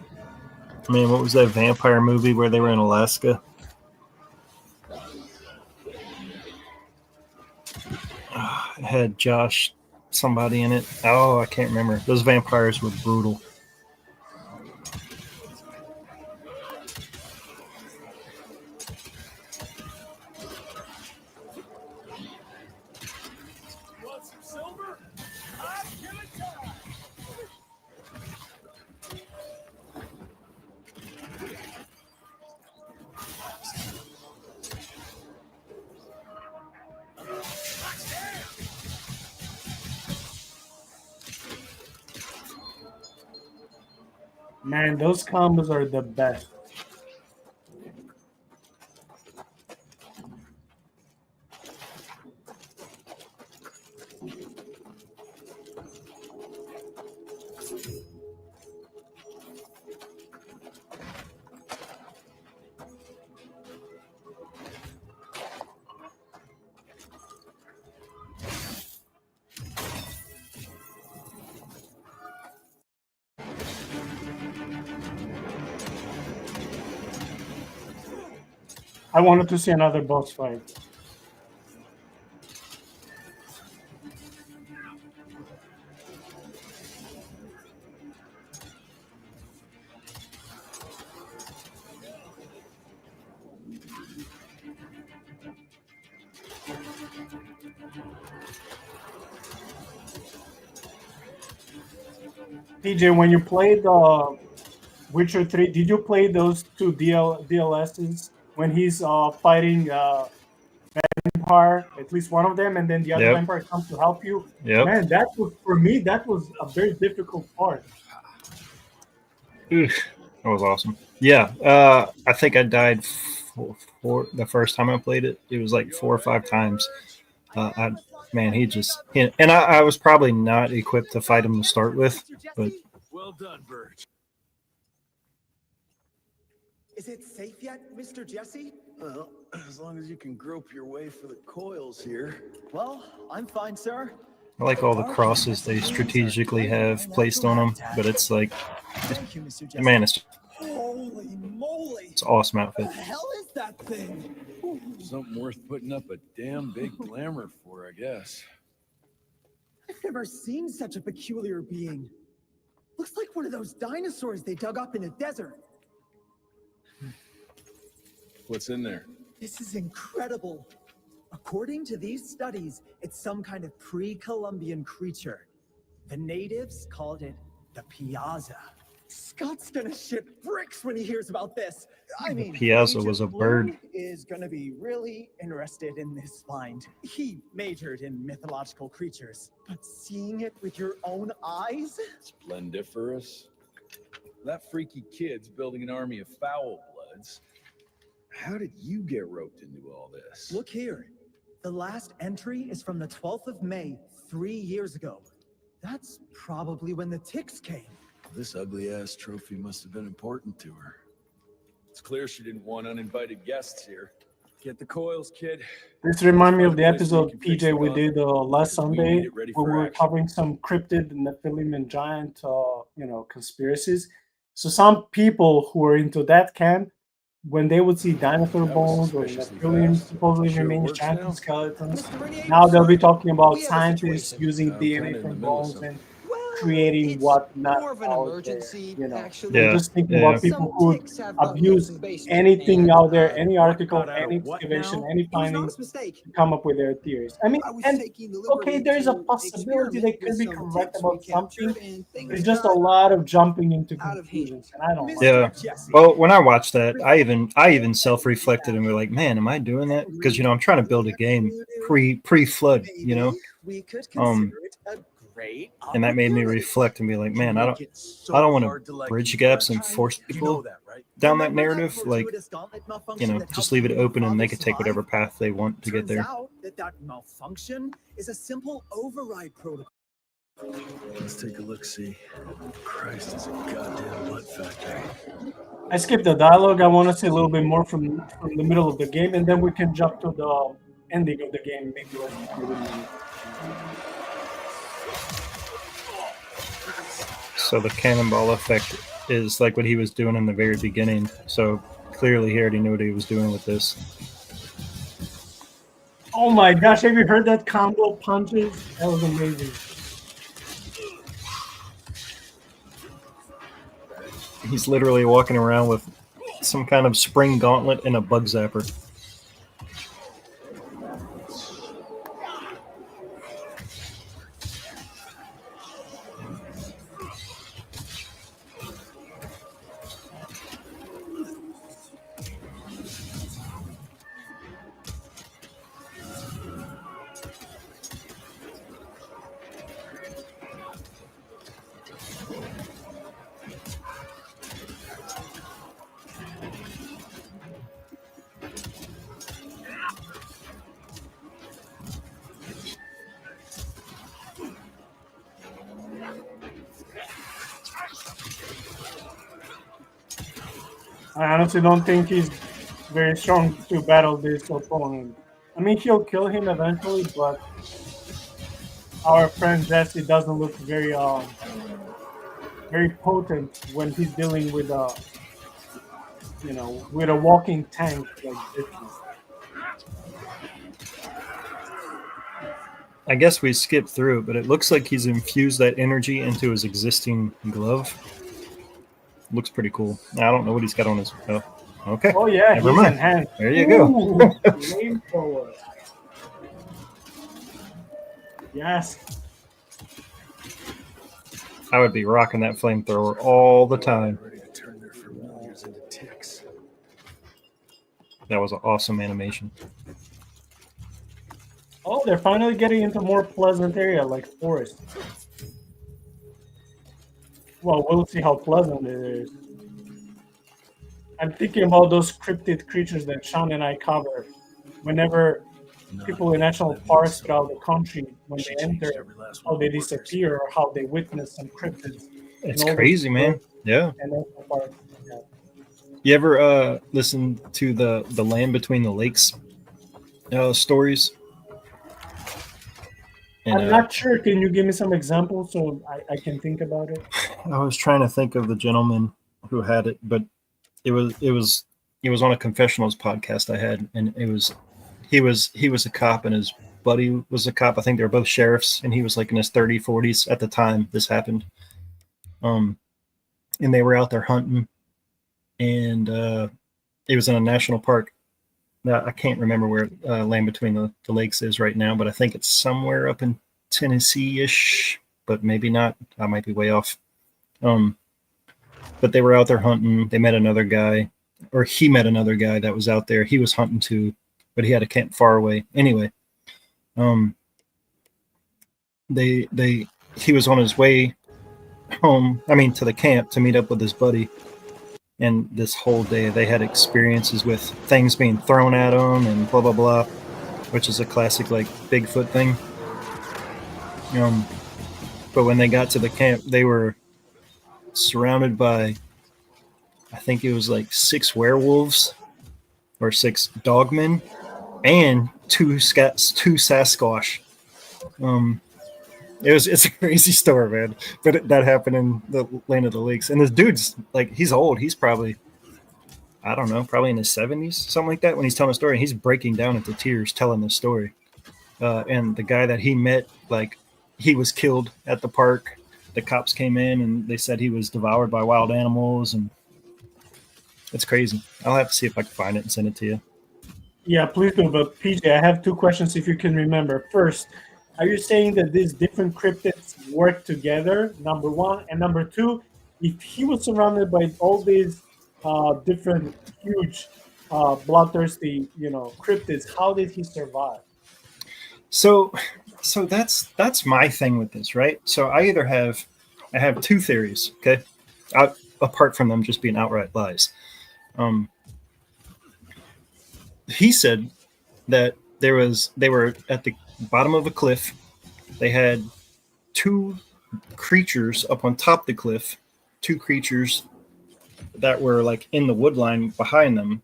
man, what was that vampire movie where they were in Alaska? It had Josh, somebody in it. Oh, I can't remember. Those vampires were brutal. Want some silver? I'd give it time. Man, those combos are the best. I wanted to see another boss fight. PJ, when you played Witcher 3, did you play those two DLSs when he's fighting vampire, at least one of them, and then the other Yep. vampire comes to help you? Yep. Man, that was, for me, that was a very difficult part. Oof, that was awesome. Yeah, I think I died the first time I played it. It was like 4 or 5 times. And I was probably not equipped to fight him to start with, but Well done, Birch. Is it safe yet, Mr. Jesse? Well, as long as you can grope your way for the coils here. Well, I'm fine, sir. I like all the crosses they strategically have placed on them. But it's like, Thank you, Mr. Jesse. man, it's Holy moly! an awesome outfit. What the hell is that thing? Something worth putting up a damn big glamour for, I guess. I've never seen such a peculiar being. Looks like one of those dinosaurs they dug up in a desert. What's in there? This is incredible. According to these studies, it's some kind of pre-Columbian creature. The natives called it the Piazza. Scott's gonna ship bricks when he hears about this. I mean, Piazza was a Agent bird. Bloom is gonna be really interested in this find. He majored in mythological creatures, but seeing it with your own eyes? Splendiferous. That freaky kid's building an army of foul bloods. How did you get roped into all this? Look here. The last entry is from the 12th of May, 3 years ago. That's probably when the ticks came. This ugly-ass trophy must have been important to her. It's clear she didn't want uninvited guests here. Get the coils, kid. This reminds me of the episode, PJ, we did last Sunday, where we were covering some cryptid Nephilim and giant, conspiracies. So some people who are into that camp, when they would see dinosaur bones or Nephilim supposedly remain giant skeletons, now they'll be talking about scientists using DNA from bones and creating what not more of an emergency, actually. Yeah, just thinking about people who abuse anything out there, any article, any excavation, any findings, to come up with their theories. I mean, and okay, there's a possibility they could be correct about something. There's just a lot of jumping into conclusions, and I don't like Yeah. that. Well, when I watched that, I even self-reflected and was like, man, am I doing that? Because I'm trying to build a game pre-flood, We could Um, consider it a great and that made me reflect and be like, man, I don't want to bridge gaps and force people down that narrative. Like, just leave it open and they can take whatever path they want to get Turns there. out that malfunction is a simple override protocol. Let's take a look, see. Christ, it's a goddamn blood factory. I skipped the dialogue. I want to see a little bit more from the middle of the game, and then we can jump to the ending of the game. Maybe So the cannonball effect is like what he was doing in the very beginning. So clearly he already knew what he was doing with this. Oh my gosh, have you heard that combo punches? That was amazing. He's literally walking around with some kind of spring gauntlet and a bug zapper. I honestly don't think he's very strong to battle this opponent. I mean, he'll kill him eventually, but our friend Jesse doesn't look very very potent when he's dealing with with a walking tank like this. I guess we skipped through it, but it looks like he's infused that energy into his existing glove. Looks pretty cool. I don't know what he's got on his. Oh, okay. Oh yeah, Never he's mind. enhanced. There you go. Flamethrower. Yes. I would be rocking that flamethrower all the time. Ready to turn their familiars into ticks. That was an awesome animation. Oh, they're finally getting into more pleasant area like forest. Well, we'll see how pleasant it is. I'm thinking about those cryptid creatures that Sean and I cover. Whenever people in national parks throughout the country, when they enter, how they disappear or how they witness some cryptids in It's all those crazy, man. Yeah. and national parks. Yeah. You ever listen to the Land Between the Lakes stories? And, I'm not sure. Can you give me some examples so I can think about it? I was trying to think of the gentleman who had it, but it was on a confessionals podcast I had, and he was a cop and his buddy was a cop. I think they were both sheriffs, and he was like in his 30s, 40s at the time this happened. And they were out there hunting, and it was in a national park. Now, I can't remember where Land Between the Lakes is right now, but I think it's somewhere up in Tennessee-ish, but maybe not. I might be way off. But they were out there hunting. They met another guy, or he met another guy that was out there. He was hunting too, but he had a camp far away. Anyway, he was on his way home, to the camp to meet up with his buddy. And this whole day they had experiences with things being thrown at them and blah, blah, blah, which is a classic, like, Bigfoot thing. But when they got to the camp, they were surrounded by, I think it was like 6 werewolves or 6 dogmen and 2 Sasquatch. It's a crazy story, man. But that happened in the Land of the Lakes. And this dude's like, he's old. He's probably, I don't know, probably in his 70s, something like that, when he's telling a story. And he's breaking down into tears telling this story. And the guy that he met, like, he was killed at the park. The cops came in and they said he was devoured by wild animals. And it's crazy. I'll have to see if I can find it and send it to you. Yeah, please do. But PJ, I have 2 questions if you can remember. First, are you saying that these different cryptids work together, number 1? And number 2, if he was surrounded by all these different huge bloodthirsty, cryptids, how did he survive? So that's my thing with this, right? So I have 2 theories, okay? Apart from them just being outright lies. He said that they were at the bottom of a cliff. They had 2 creatures up on top of the cliff, 2 creatures that were like in the wood line behind them.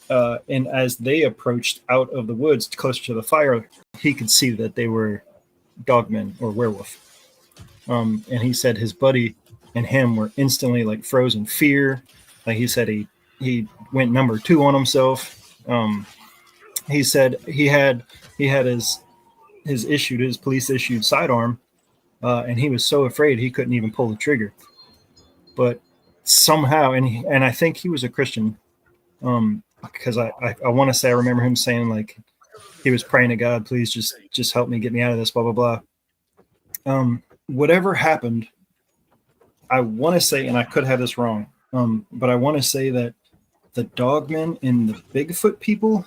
And as they approached out of the woods closer to the fire, he could see that they were dogmen or werewolf. And he said his buddy and him were instantly like frozen fear. Like he said, he went number 2 on himself. He said he had his police issued sidearm, and he was so afraid he couldn't even pull the trigger. But somehow, and I think he was a Christian, because I want to say I remember him saying, like, he was praying to God, please just help me, get me out of this, blah blah blah. Whatever happened, I want to say, and I could have this wrong, but I want to say that the dogmen and the Bigfoot people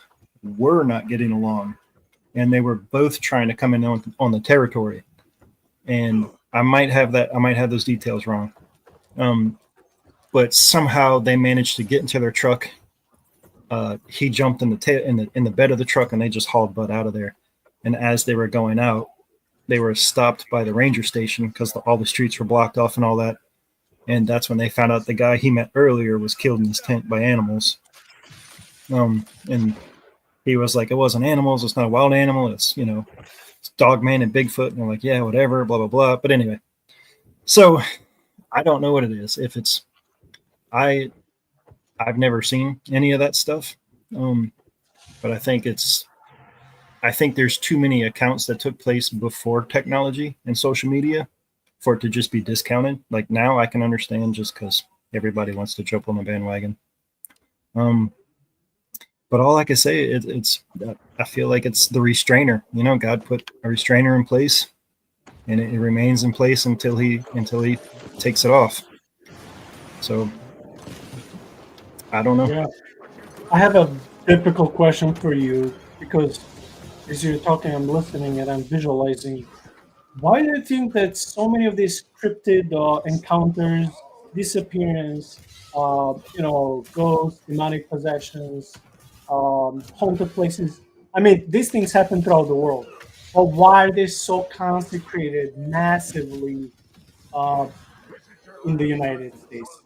were not getting along, and they were both trying to come in on the territory. And I might have those details wrong, but somehow they managed to get into their truck. He jumped in the bed of the truck, and they just hauled butt out of there. And as they were going out, they were stopped by the ranger station because all the streets were blocked off and all that. And that's when they found out the guy he met earlier was killed in his tent by animals. And he was like, it wasn't animals. It's not a wild animal. It's, it's Dogman and Bigfoot. And they're like, yeah, whatever, blah, blah, blah. But anyway, so I don't know what it is. If it's, I've never seen any of that stuff. But I think there's too many accounts that took place before technology and social media for it to just be discounted. Like, now I can understand just because everybody wants to jump on the bandwagon. But all I can say, I feel like it's the restrainer. God put a restrainer in place, and it remains in place until he takes it off. So I don't know. Yeah. I have a difficult question for you, because as you're talking, I'm listening and I'm visualizing. Why do you think that so many of these cryptid encounters disappearance, ghosts, demonic possessions, haunted places. I mean, these things happen throughout the world. But why are they so concentrated massively uh, in the United States?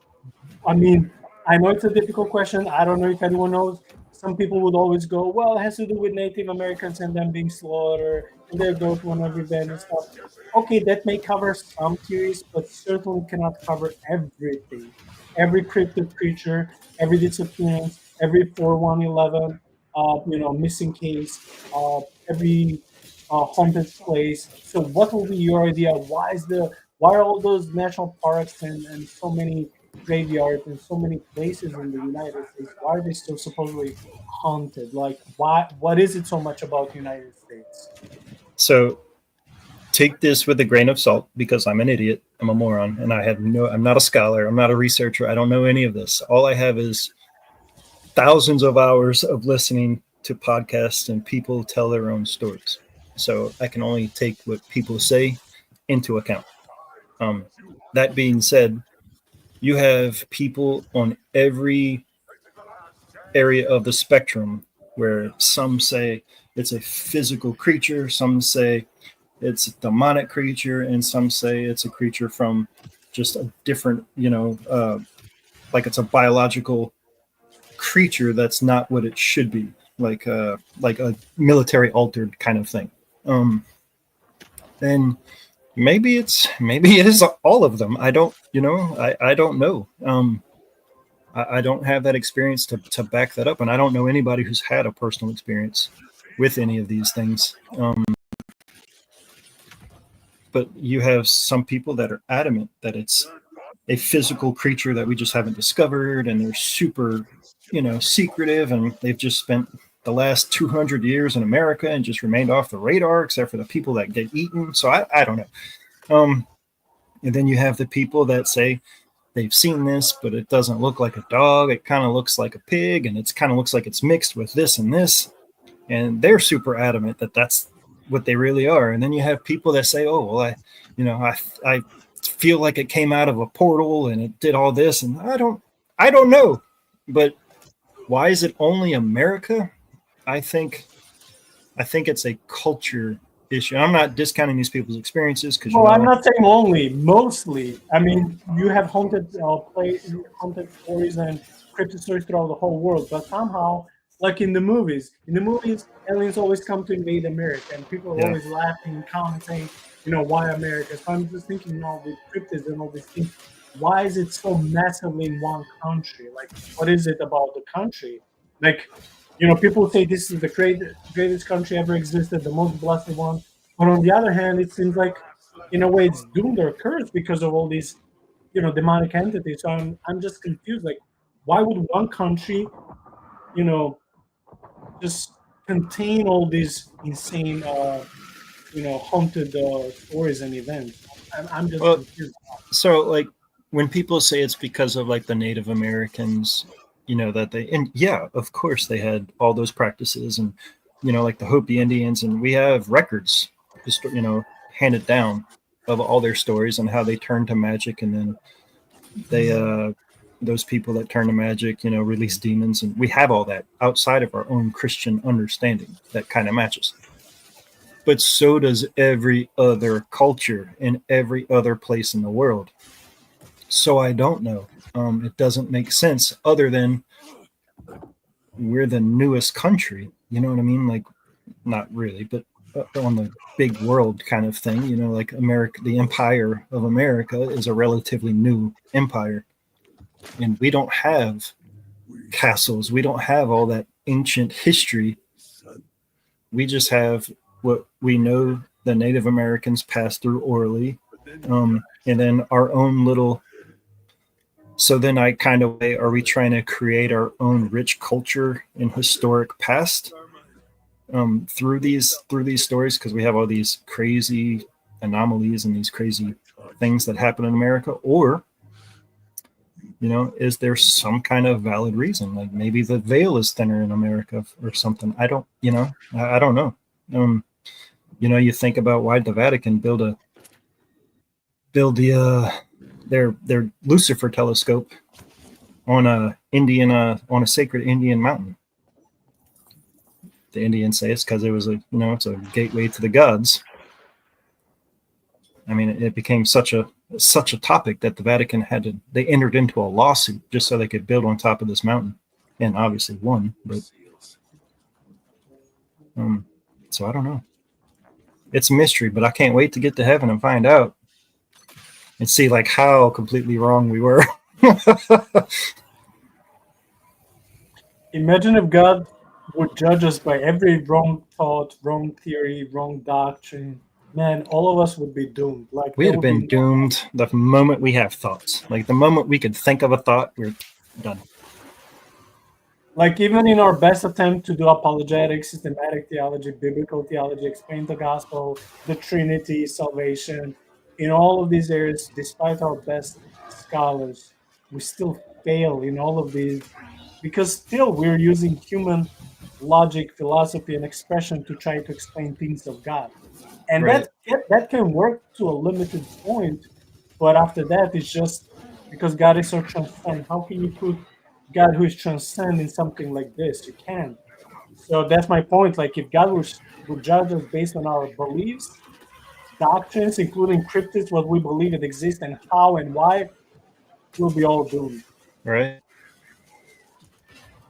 I mean, I know it's a difficult question. I don't know if anyone knows. Some people would always go, well, it has to do with Native Americans and them being slaughtered and their growth one of revenge and stuff. Okay, that may cover some theories, but certainly cannot cover everything. Every cryptid creature, every disappearance, every 4111, missing case, every haunted place. So, what will be your idea? Why are all those national parks and so many graveyards and so many places in the United States? Why are they still supposedly haunted? Like, why? What is it so much about the United States? So take this with a grain of salt because I'm an idiot. I'm a moron, and I'm not a scholar. I'm not a researcher. I don't know any of this. All I have is thousands of hours of listening to podcasts and people tell their own stories. So I can only take what people say into account. That being said, you have people on every area of the spectrum where some say it's a physical creature, some say it's a demonic creature, and some say it's a creature from just a different, like it's a biological creature that's not what it should be, like a military altered kind of thing. Then maybe it is all of them. I don't know. I don't have that experience to back that up, and I don't know anybody who's had a personal experience with any of these things. But you have some people that are adamant that it's a physical creature that we just haven't discovered, and they're super, secretive, and they've just spent the last 200 years in America and just remained off the radar, except for the people that get eaten. So I don't know. And then you have the people that say they've seen this, but it doesn't look like a dog. It kind of looks like a pig, and it kind of looks like it's mixed with this and this. And they're super adamant that that's what they really are. And then you have people that say, oh, well, I feel like it came out of a portal and it did all this. And I don't know. But why is it only America? I think it's a culture issue. I'm not discounting these people's experiences because I'm not saying only, mostly. I mean, you have haunted stories and cryptid stories throughout the whole world, but somehow, like in the movies, aliens always come to invade America, and people are always laughing and commenting, why America? So I'm just thinking now with cryptids and all these things, why is it so massively in one country? Like, what is it about the country? Like, people say this is the greatest country ever existed, the most blessed one. But on the other hand, it seems like, in a way, it's doomed or cursed because of all these, demonic entities. So I'm just confused. Like, why would one country, just contain all these insane, haunted stories and events? I'm just confused. So, like, when people say it's because of like the Native Americans, of course they had all those practices, and like the Hopi Indians, and we have records, handed down of all their stories and how they turned to magic, and then they those people that turn to magic, release demons, and we have all that outside of our own Christian understanding that kind of matches. But so does every other culture in every other place in the world. So I don't know. It doesn't make sense other than we're the newest country. You know what I mean? Like, not really, but on the big world kind of thing, like America, the empire of America is a relatively new empire. And we don't have castles. We don't have all that ancient history. We just have what we know the Native Americans passed through orally. And then our own little. So then I kind of are we trying to create our own rich culture and historic past through these stories, because we have all these crazy anomalies and these crazy things that happen in America? Or is there some kind of valid reason, like maybe the veil is thinner in America or something? I don't know. You think about why the Vatican build the their Lucifer telescope on a sacred Indian mountain. The Indians say it's because it was it's a gateway to the gods. I mean, it became such a topic that the Vatican they entered into a lawsuit just so they could build on top of this mountain, and obviously won. But so I don't know. It's a mystery, but I can't wait to get to heaven and find out and see like how completely wrong we were. Imagine if God would judge us by every wrong thought, wrong theory, wrong doctrine. Man, all of us would be doomed. Like We'd have been doomed the moment we have thoughts. Like the moment we could think of a thought, we're done. Like even in our best attempt to do apologetics, systematic theology, biblical theology, explain the gospel, the Trinity, salvation, in all of these areas, despite our best scholars, we still fail in all of these because still we're using human logic, philosophy, and expression to try to explain things of God. And Right. that can work to a limited point, but after that, it's just because God is so transcendent. How can you put God who is transcendent in something like this? You can't. So that's my point. Like if God would judge us based on our beliefs, doctrines, including cryptids, what we believe it exists and how and why, we'll be all doomed. Right.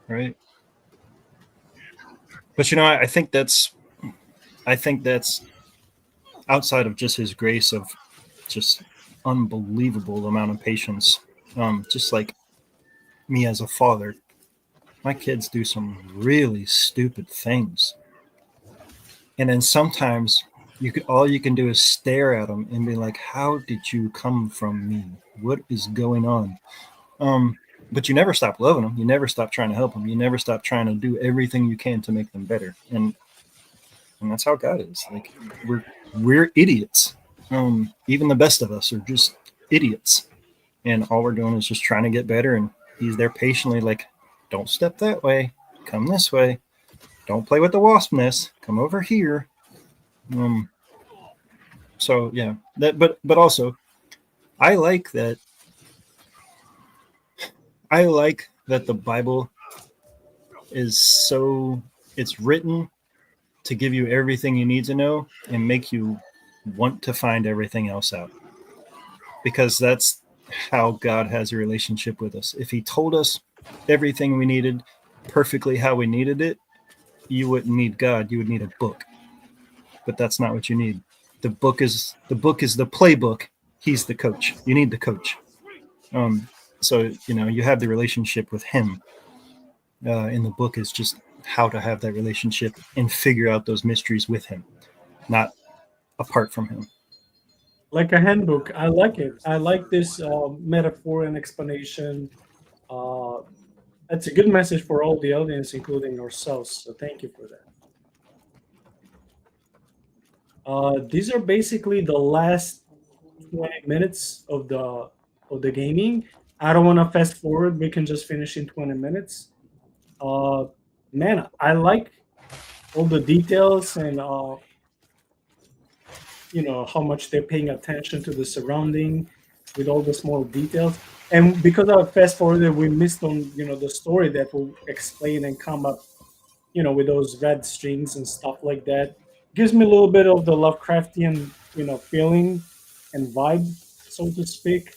Right. But I think that's outside of just his grace of just unbelievable amount of patience. Just like me as a father, my kids do some really stupid things. And then sometimes all you can do is stare at them and be like, how did you come from me? What is going on? But you never stop loving them. You never stop trying to help them. You never stop trying to do everything you can to make them better. And that's how God is. Like we're idiots. Even the best of us are just idiots. And all we're doing is just trying to get better. And he's there patiently, like, don't step that way. Come this way. Don't play with the wasp nest. Come over here. So yeah, but also, I like that the Bible is it's written to give you everything you need to know and make you want to find everything else out. Because that's how God has a relationship with us. If he told us everything we needed perfectly how we needed it, you wouldn't need God. You would need a book. But that's not what you need. The book is the playbook. He's the coach. You need the coach. So you have the relationship with him. In the book is just how to have that relationship and figure out those mysteries with him, not apart from him. Like a handbook. I like it. I like this metaphor and explanation. That's a good message for all the audience, including ourselves. So thank you for that. These are basically the last 20 minutes of the gaming. I don't want to fast forward. We can just finish in 20 minutes. Man, I like all the details and how much they're paying attention to the surrounding with all the small details. And because I fast forwarded, we missed on the story that will explain and come up with those red strings and stuff like that. Gives me a little bit of the Lovecraftian feeling and vibe, so to speak.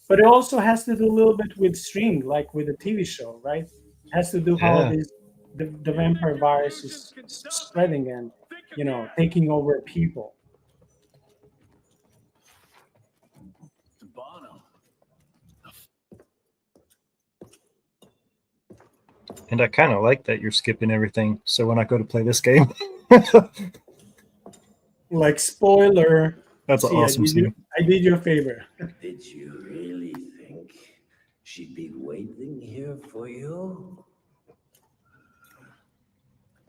But it also has to do a little bit with string, like with the TV show, right? It has to do how the vampire virus is spreading and taking over people. And I kind of like that you're skipping everything. So when I go to play this game, like spoiler. That's awesome. I did you a favor. Did you really think she'd be waiting here for you?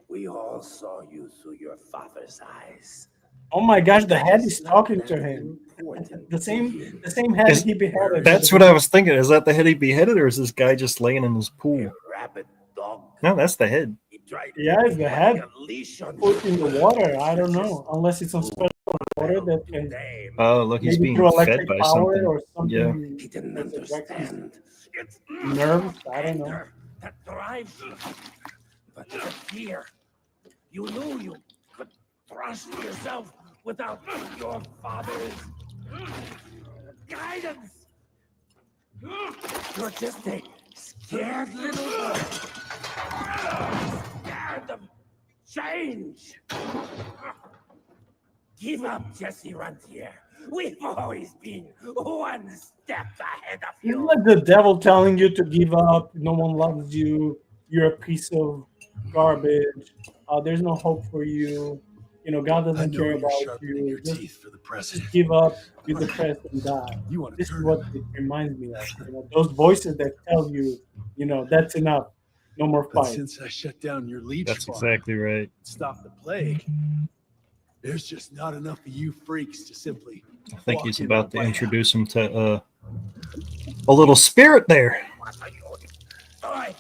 We all saw you through your father's eyes. Oh my gosh, the head is talking to him. The same head he beheaded. That's what I was thinking. Is that the head he beheaded, or is this guy just laying in his pool? No, that's the head. Yeah, it's the head. Put in the water. I don't know. Unless it's on special water spirit that can Oh, look, he's maybe being through fed electric by power something. or Yeah. something He didn't that affects his understand. It's nerves. I don't know. anger that drives you. But the fear. You knew you could trust yourself without your father's guidance. You're just a scared little boy. Scared of change. Give up, Jesse Runtier. We've always been one step ahead of It's you. like the devil telling you to give up. No one loves you. You're a piece of garbage. There's no hope for you. You know, God I doesn't know care you're about sharpening you. your teeth for the president. Just give up, be depressed, and die. You want to This is turn what it reminds me of. You know, those voices that tell you, you know, that's enough. No more But fight. since I shut down your leech That's farm exactly right. and stopped the plague, there's just not enough of you freaks to simply I think walk he's into about the to White introduce him to a little spirit there. Boy.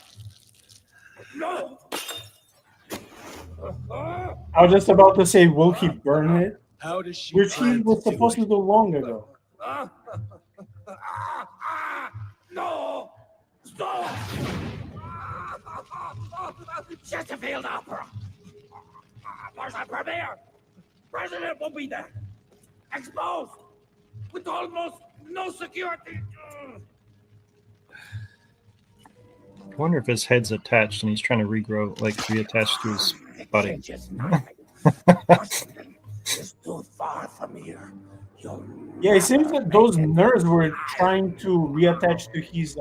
No. I was just about to say, will he burn it? How does she Which he plan was to do supposed it? to do long ago. No. Stop. Chesterfield Opera. There's a premiere. President will be there. Exposed. With almost no security. I wonder if his head's attached and he's trying to regrow, like reattach to his body. It's too far from here. Yeah, it seems that those nerves were trying to reattach to his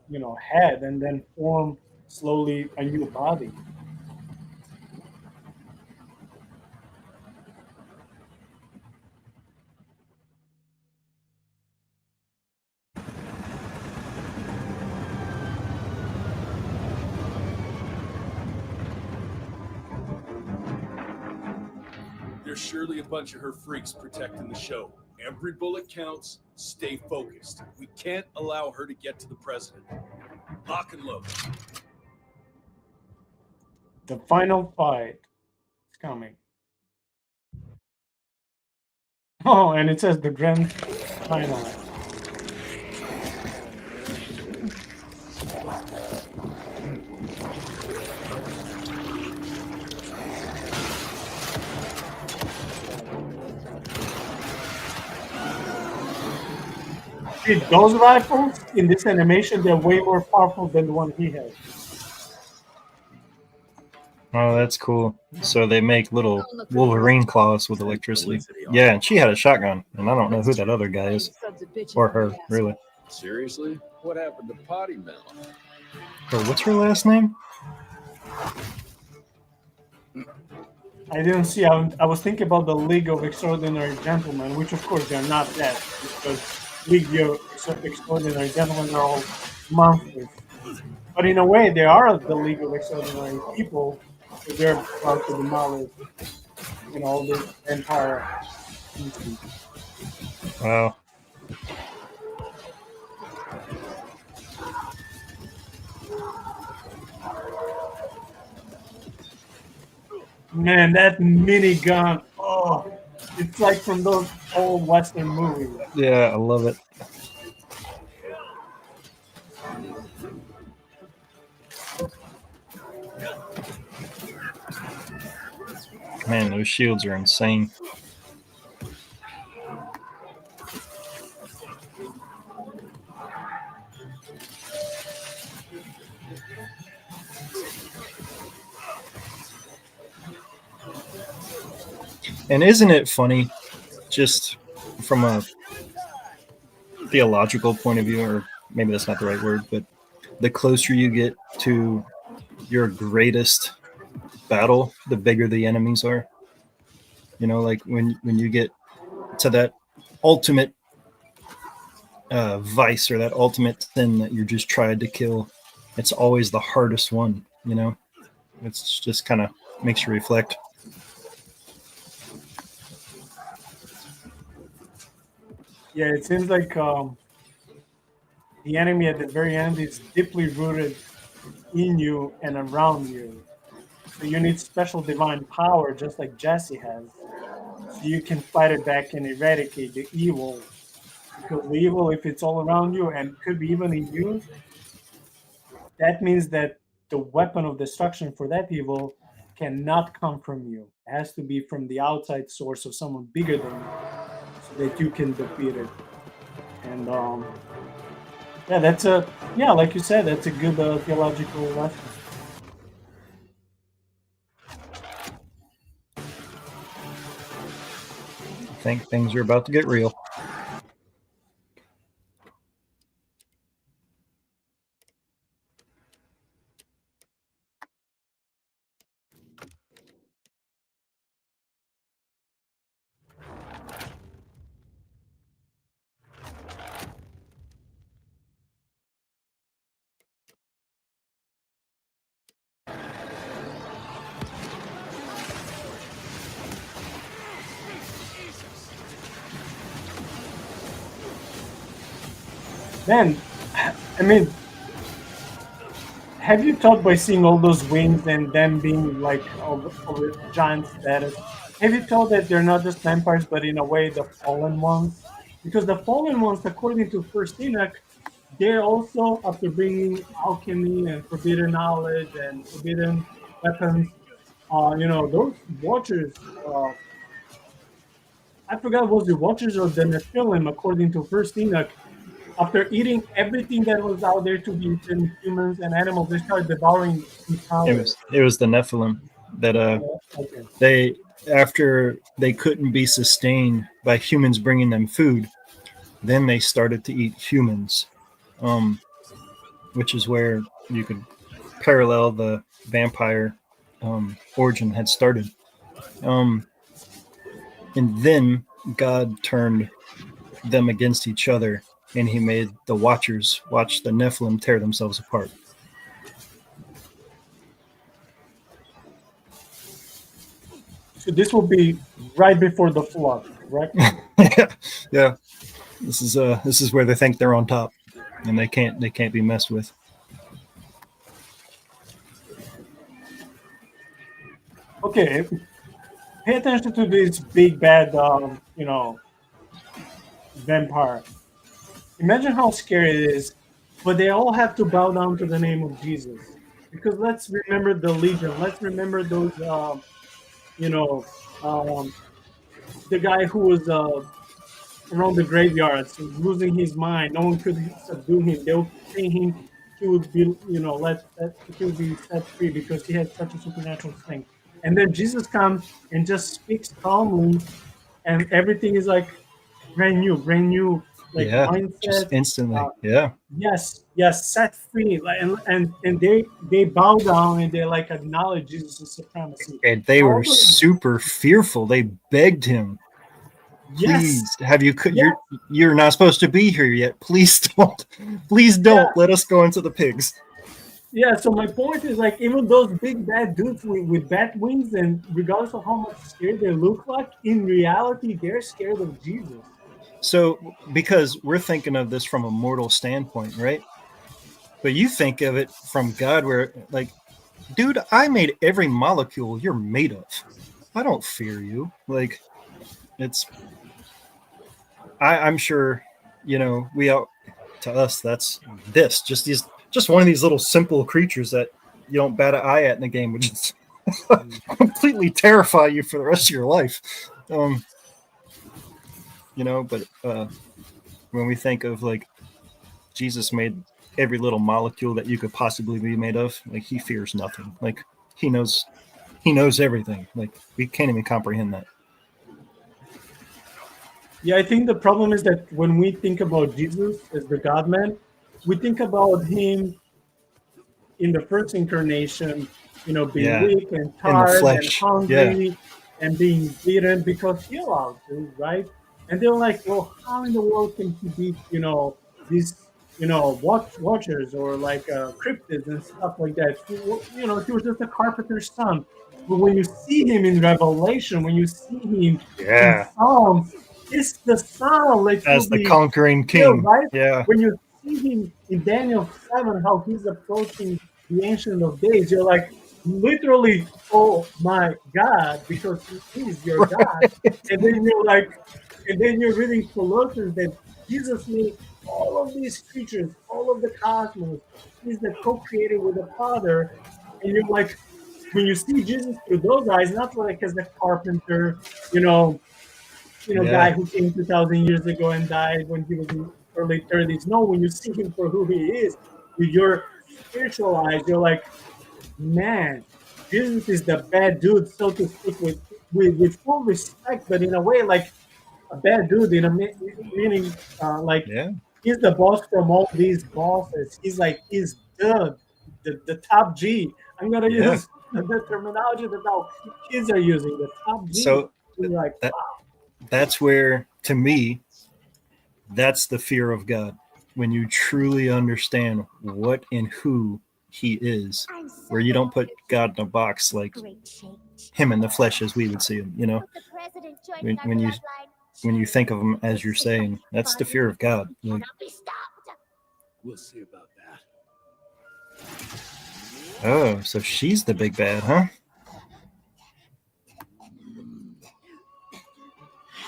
you know, head and then form slowly a new body. There's surely a bunch of her freaks protecting the show. Every bullet counts. Stay focused. We can't allow her to get to the president. Lock and load. The final fight is coming. Oh, and it says the grand final. See, those rifles in this animation, they're way more powerful than the one he has. Oh, that's cool. So they make little Wolverine claws with electricity. Yeah, and she had a shotgun, and I don't know who that other guy is. Or her, really. Seriously? What happened to Potty Mouth? Or what's her last name? I didn't see. I was thinking about the League of Extraordinary Gentlemen, which of course they're not that, because League of Extraordinary Gentlemen are all monsters. But in a way, they are the League of Extraordinary People, because they're about to demolish, you know, this entire country. Wow. Man, that minigun, oh, it's like from those old Western movies. Yeah, I love it. Man, those shields are insane. And isn't it funny, just from a theological point of view, or maybe that's not the right word, but the closer you get to your greatest battle, the bigger the enemies are. You know, like when you get to that ultimate vice or that ultimate sin that you're just trying to kill, it's always the hardest one. You know, it's just kind of makes you reflect. Yeah, it seems like the enemy at the very end is deeply rooted in you and around you. So you need special divine power, just like Jesse has, you can fight it back and eradicate the evil. Because the evil, if it's all around you and could be even in you, that means that the weapon of destruction for that evil cannot come from you. It has to be from the outside source of someone bigger than you, so that you can defeat it. And yeah, like you said, that's a good theological lesson. I think things are about to get real. Man, I mean, have you thought by seeing all those wings and them being like of a giant status, have you thought that they're not just vampires, but in a way the fallen ones? Because the fallen ones, according to First Enoch, they're also, after bringing alchemy and forbidden knowledge and forbidden weapons, those watchers, I forgot was the watchers or the Nephilim, according to First Enoch, after eating everything that was out there to be eaten, humans and animals, they started devouring each other. It was the Nephilim that they, after they couldn't be sustained by humans bringing them food, then they started to eat humans, which is where you could parallel the vampire origin had started. And then God turned them against each other, and he made the Watchers watch the Nephilim tear themselves apart. So this will be right before the flood, correct? Yeah. This is where they think they're on top, and they can't be messed with. Okay, pay attention to this big bad, vampire. Imagine how scary it is, but they all have to bow down to the name of Jesus. Because let's remember the Legion. Let's remember those, the guy who was around the graveyards, losing his mind. No one could subdue him. They would pay him. He would be, he would be set free because he had such a supernatural strength. And then Jesus comes and just speaks calmly, and everything is like brand new, like mindset. Just instantly. Yes, set free. Like, and they bow down and they like acknowledge Jesus' supremacy. And they were super fearful. They begged him, please, you're not supposed to be here yet. Please don't let us go into the pigs. Yeah, so my point is, like, even those big bad dudes with bat wings, and regardless of how much scared they look like, in reality they're scared of Jesus. So because we're thinking of this from a mortal standpoint, right? But you think of it from God, where, like, dude, I made every molecule you're made of. I don't fear you. Like, I'm sure, to us, that's just one of these little simple creatures that you don't bat an eye at in the game, which is completely terrify you for the rest of your life. But when we think of, like, Jesus made every little molecule that you could possibly be made of, like, he fears nothing. Like, he knows everything. Like, we can't even comprehend that. Yeah, I think the problem is that when we think about Jesus as the God-man, we think about him in the first incarnation, being weak and tired and hungry and being beaten because he allowed to, right? And they're like, well, how in the world can he beat, these, watchers or like cryptids and stuff like that? He was just a carpenter's son. But when you see him in Revelation, when you see him in Psalms, it's the son, like, as the conquering king, right? Yeah. When you see him in Daniel 7, how he's approaching the Ancient of Days, you're like, literally, oh my God, because he is your God. And then you're reading Colossians that Jesus made all of these creatures, all of the cosmos. He's the co-creator with the Father. And you're like, when you see Jesus through those eyes, not like as a carpenter, guy Yeah. who came 2,000 years ago and died when he was in early 30s. No, when you see him for who he is, with your spiritual eyes, you're like, man, Jesus is the bad dude, so to speak, with full respect, but in a way, like a bad dude, meaning like Yeah. he's the boss from all these bosses. He's the top G. I'm gonna Yeah. use the terminology that now kids are using, the top G. So You're like, that that's where, to me, that's the fear of God. When you truly understand what and who he is, where you don't put God in a box like him in the flesh as we would see him, when you think of him as you're saying, that's the fear of God. Like, We'll see about that. oh, so she's the big bad, huh?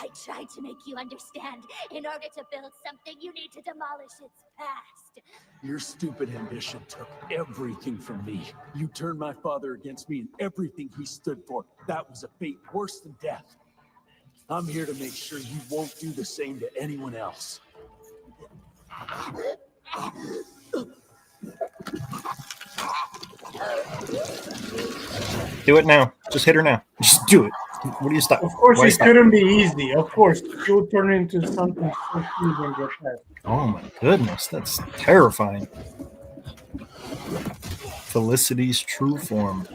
I tried to make you understand. In order to build something, you need to demolish its past. Your stupid ambition took everything from me. You turned my father against me and everything he stood for. That was a fate worse than death. I'm here to make sure you won't do the same to anyone else. Do it now. Just hit her now. Just do it. What do you stop? of course, Why it stop? couldn't be easy. Of course, she would turn into something so huge and grotesque. Oh my goodness, that's terrifying. Felicity's true form.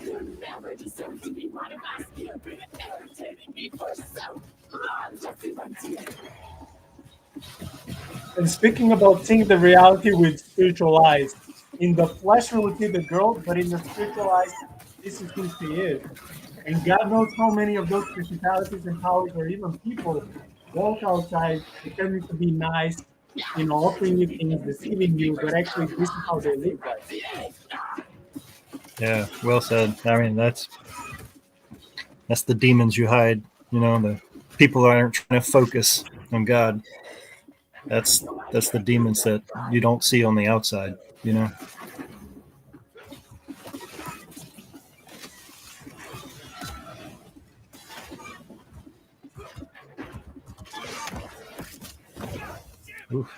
You never deserved to be one of us. You've been irritating me for so long, Jesse Frontier. And speaking about seeing the reality with spiritual eyes, in the flesh we would see the girl, but in the spiritual eyes, this is who she is. And God knows how many of those principalities and powers, or even people, walk outside pretending to be nice, offering you things, deceiving you, but actually this is how they live life. Yeah, well said. I mean, that's the demons you hide. The people that aren't trying to focus on God. That's the demons that you don't see on the outside. Oof.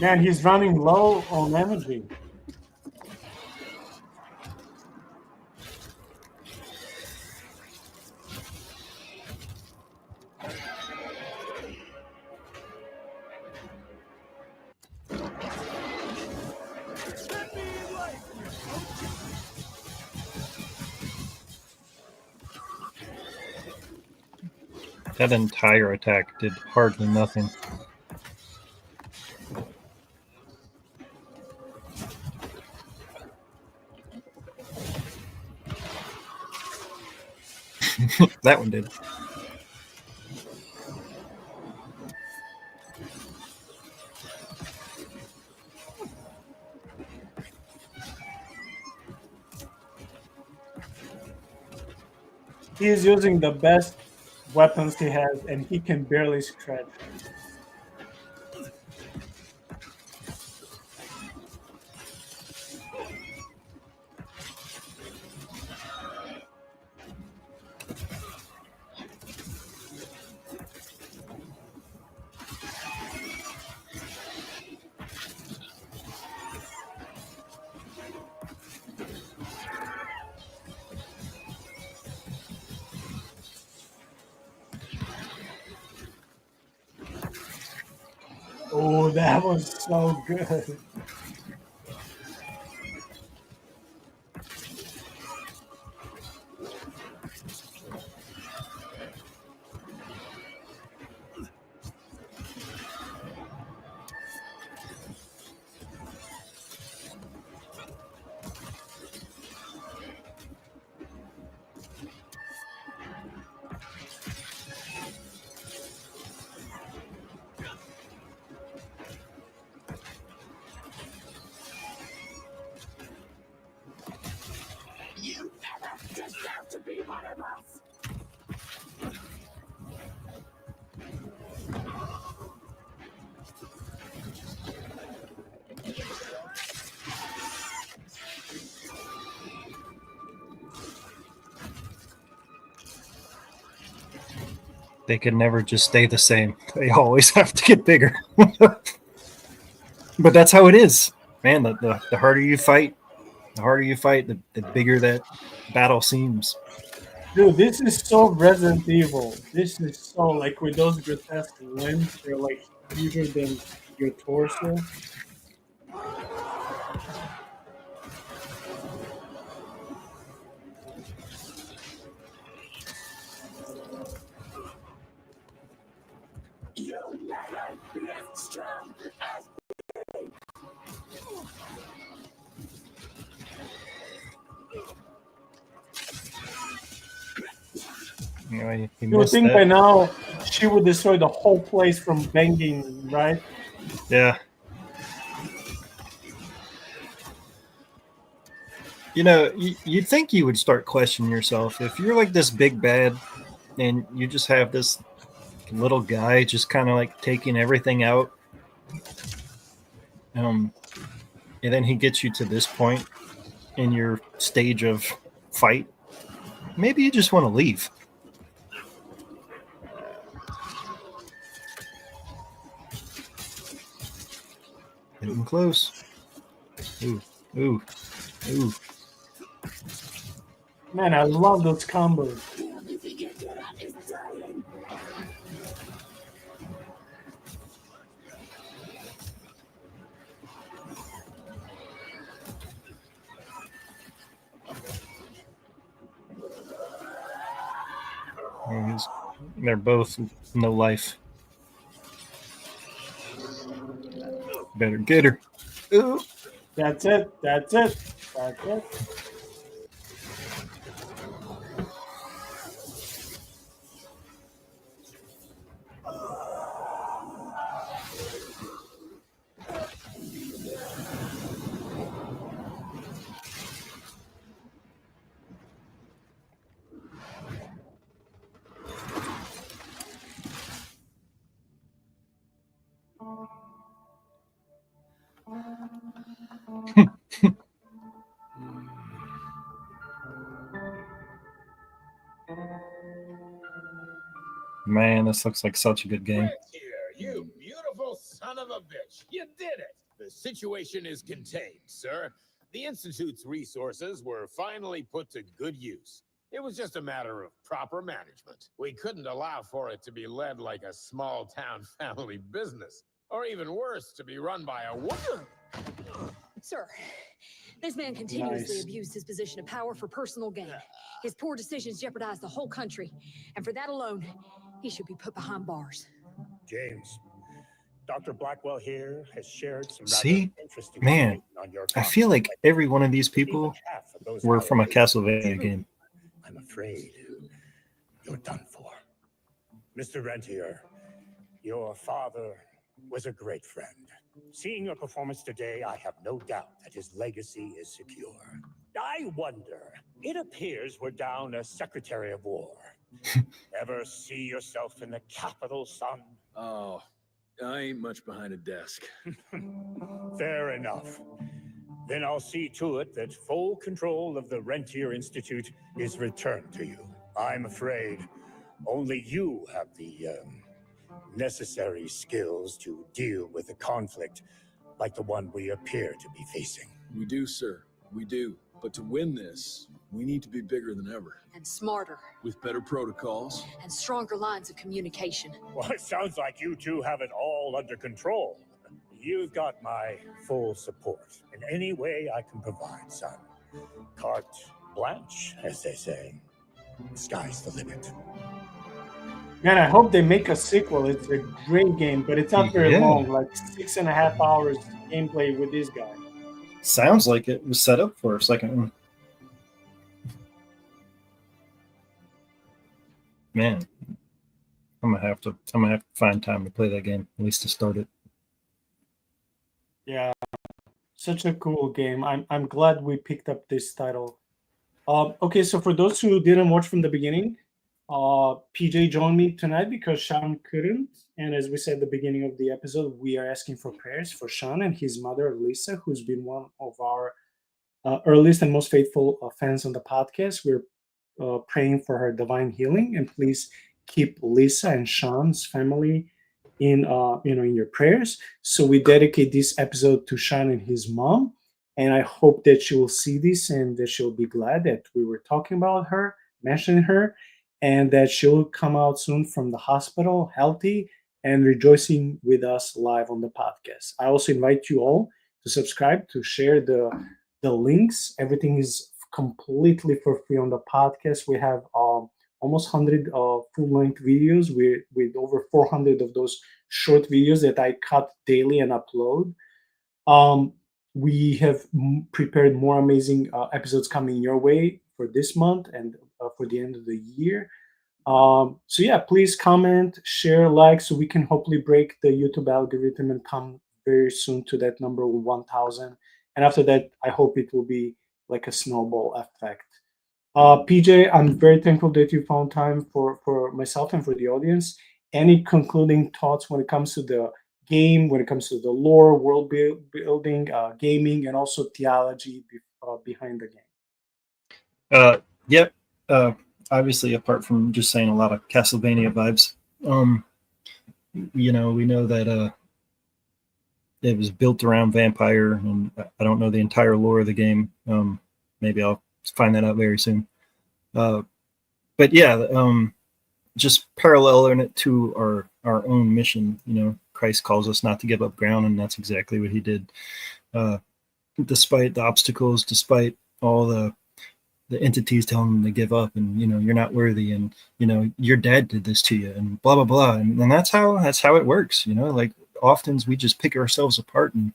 Man, he's running low on energy. That entire attack did hardly nothing. That one did. He is using the best weapons he has, and he can barely stretch. Oh, that was so good. they can never just stay the same. They always have to get bigger. But that's how it is, man. The harder you fight, the bigger that battle seems. Dude, this is so Resident Evil. This is so like with those grotesque limbs, they're like huger than your torso. You know, you You would missed think by that. now she would destroy the whole place from banging, right? Yeah. You know, you'd think you would start questioning yourself if you're like this big bad and you just have this little guy just kind of like taking everything out. And then he gets you to this point in your stage of fight. Maybe you just want to leave. Getting close. Ooh, ooh, ooh. Man, I love those combos. They're both no life. Better get her. Ooh. That's it. That's it. That's it. Man, this looks like such a good game. Here, you beautiful son of a bitch. You did it. The situation is contained, sir. The Institute's resources were finally put to good use. It was just a matter of proper management. We couldn't allow for it to be led like a small town family business. Or even worse, to be run by a woman. Sir, this man continuously Nice. abused his position of power for personal gain. His poor decisions jeopardized the whole country. And for that alone, he should be put behind bars. James, Dr. Blackwell here has shared some See? rather interesting Man, information on your I feel like every one of these people half of those were from a allegations. Castlevania game. I'm afraid you're done for. Mr. Rentier, your father was a great friend. Seeing your performance today, I have no doubt that his legacy is secure. I wonder, it appears we're down a Secretary of War. Ever see yourself in the Capitol, son? Oh, I ain't much behind a desk. Fair enough. Then I'll see to it that full control of the Rentier Institute is returned to you. I'm afraid only you have the necessary skills to deal with a conflict like the one we appear to be facing. We do, sir. We do. But to win this, we need to be bigger than ever. And smarter. With better protocols. And stronger lines of communication. Well, it sounds like you two have it all under control. You've got my full support in any way I can provide, son. Carte blanche, as they say. The sky's the limit. Man, I hope they make a sequel. It's a great game, but it's not very Yeah. long, like 6.5 hours gameplay with this guy. Sounds like it was set up for a second one. Man, I'm gonna have to find time to play that game, at least to start it. Yeah, such a cool game. I'm glad we picked up this title. Okay, so for those who didn't watch from the beginning, PJ joined me tonight because Sean couldn't. And as we said at the beginning of the episode, we are asking for prayers for Sean and his mother, Lisa, who's been one of our earliest and most faithful fans on the podcast. We're praying for her divine healing. And please keep Lisa and Sean's family in in your prayers. So we dedicate this episode to Sean and his mom, and I hope that she will see this and that she'll be glad that we were talking about her, mentioning her, and that she'll come out soon from the hospital healthy and rejoicing with us live on the podcast. I also invite you all to subscribe, to share the links. Everything is completely for free on the podcast. We have almost 100 full-length videos with over 400 of those short videos that I cut daily and upload. We have prepared more amazing episodes coming your way for this month and for the end of the year. So yeah, please comment, share, like, so we can hopefully break the YouTube algorithm and come very soon to that number 1,000. And after that, I hope it will be like a snowball effect. PJ, I'm very thankful that you found time for myself and for the audience. Any concluding thoughts when it comes to the game, when it comes to the lore, world building, gaming, and also theology behind the game? Yep. Obviously, apart from just saying a lot of Castlevania vibes, we know that it was built around vampire, and I don't know the entire lore of the game. Maybe I'll find that out very soon. But yeah, just paralleling it to our own mission. Christ calls us not to give up ground, and that's exactly what he did. Despite the obstacles, despite all the entities telling them to give up, and you're not worthy, and your dad did this to you, and blah blah blah, and that's how it works. Like often we just pick ourselves apart, and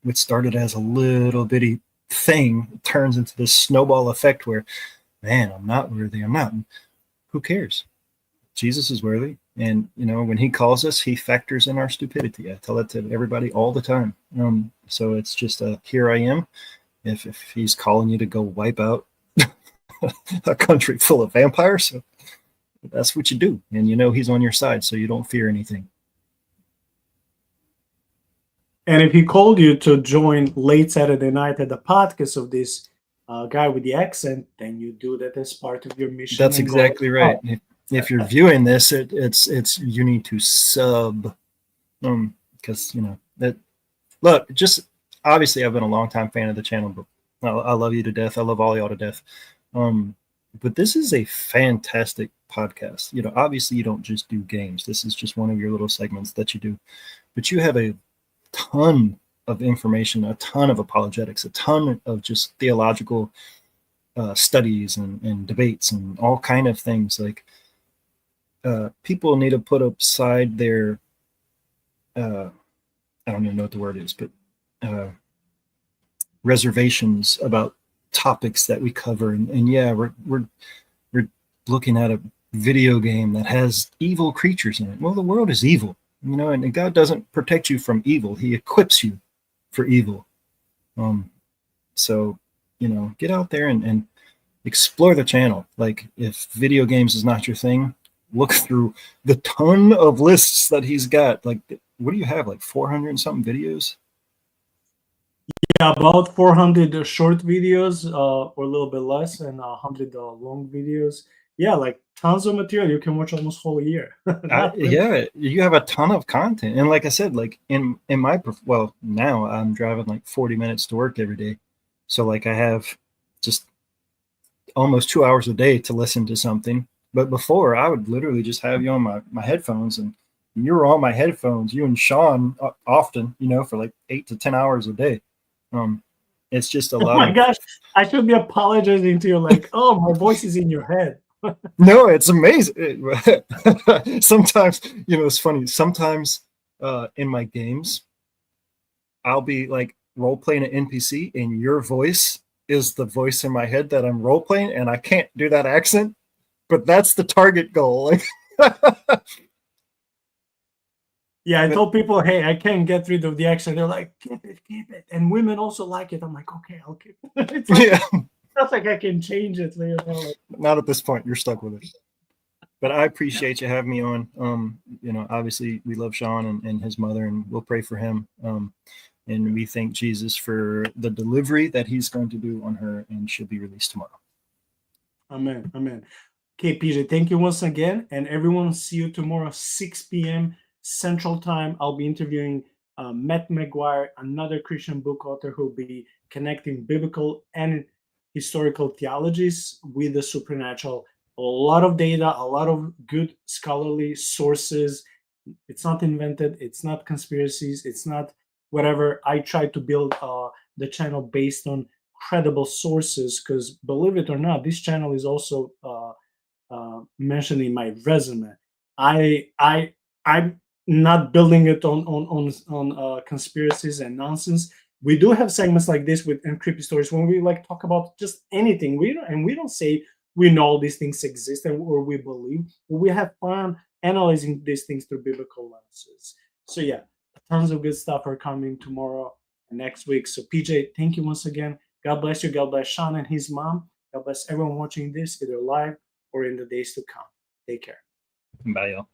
what started as a little bitty thing turns into this snowball effect where, man, I'm not worthy. I'm not. Who cares? Jesus is worthy, and when he calls us, he factors in our stupidity. I tell that to everybody all the time. So it's just here I am. If he's calling you to go wipe out a country full of vampires, so that's what you do, and he's on your side, so you don't fear anything. And if he called you to join late Saturday night at the podcast of this guy with the accent, then you do that as part of your mission. That's exactly right. If you're viewing this, it's you need to sub, because that. Look, just obviously I've been a long time fan of the channel, but I love you to death. I love all y'all to death. But this is a fantastic podcast. Obviously you don't just do games. This is just one of your little segments that you do, but you have a ton of information, a ton of apologetics, a ton of just theological studies and debates and all kind of things. Like people need to put aside their I don't even know what the word is, but reservations about topics that we cover. And yeah, we're looking at a video game that has evil creatures in it. Well, the world is evil, and God doesn't protect you from evil. He equips you for evil. So, get out there and explore the channel. Like if video games is not your thing, look through the ton of lists that he's got. Like, what do you have? Like 400 and something videos? Yeah, about 400 short videos, or a little bit less, and 100 long videos. Yeah, like tons of material. You can watch almost whole year. Yeah, you have a ton of content, and like I said, like in my now I'm driving like 40 minutes to work every day, so like I have just almost 2 hours a day to listen to something. But before, I would literally just have you on my headphones, and you were on my headphones, you and Sean often, for like 8 to 10 hours a day. It's just a lot. Oh my gosh, I should be apologizing to you. Like, oh, my voice is in your head. No, it's amazing. Sometimes, it's funny. Sometimes in my games, I'll be like role playing an NPC, and your voice is the voice in my head that I'm role playing, and I can't do that accent, but that's the target goal. Yeah, I told people, hey, I can't get rid of the accent. They're like, keep it. And women also like it. I'm like, okay, I'll keep it. It's like, yeah. That's like I can change it. Not at this point. You're stuck with it. But I appreciate you having me on. Obviously we love Sean and his mother, and we'll pray for him. And we thank Jesus for the delivery that he's going to do on her, and she'll be released tomorrow. Amen. Okay, PJ, thank you once again. And everyone, see you tomorrow, 6 p.m. Central Time. I'll be interviewing Matt McGuire, another Christian book author who'll be connecting biblical and historical theologies with the supernatural. A lot of data, a lot of good scholarly sources. It's not invented. It's not conspiracies. It's not whatever. I try to build the channel based on credible sources because, believe it or not, this channel is also mentioned in my resume. I'm not building it on conspiracies and nonsense. We do have segments like this with encrypted stories when we like talk about just anything. We don't say we know all these things exist or we believe. We have fun analyzing these things through biblical lenses. So yeah, tons of good stuff are coming tomorrow and next week. So PJ, thank you once again. God bless you. God bless Sean and his mom. God bless everyone watching this either live or in the days to come. Take care. Bye, y'all.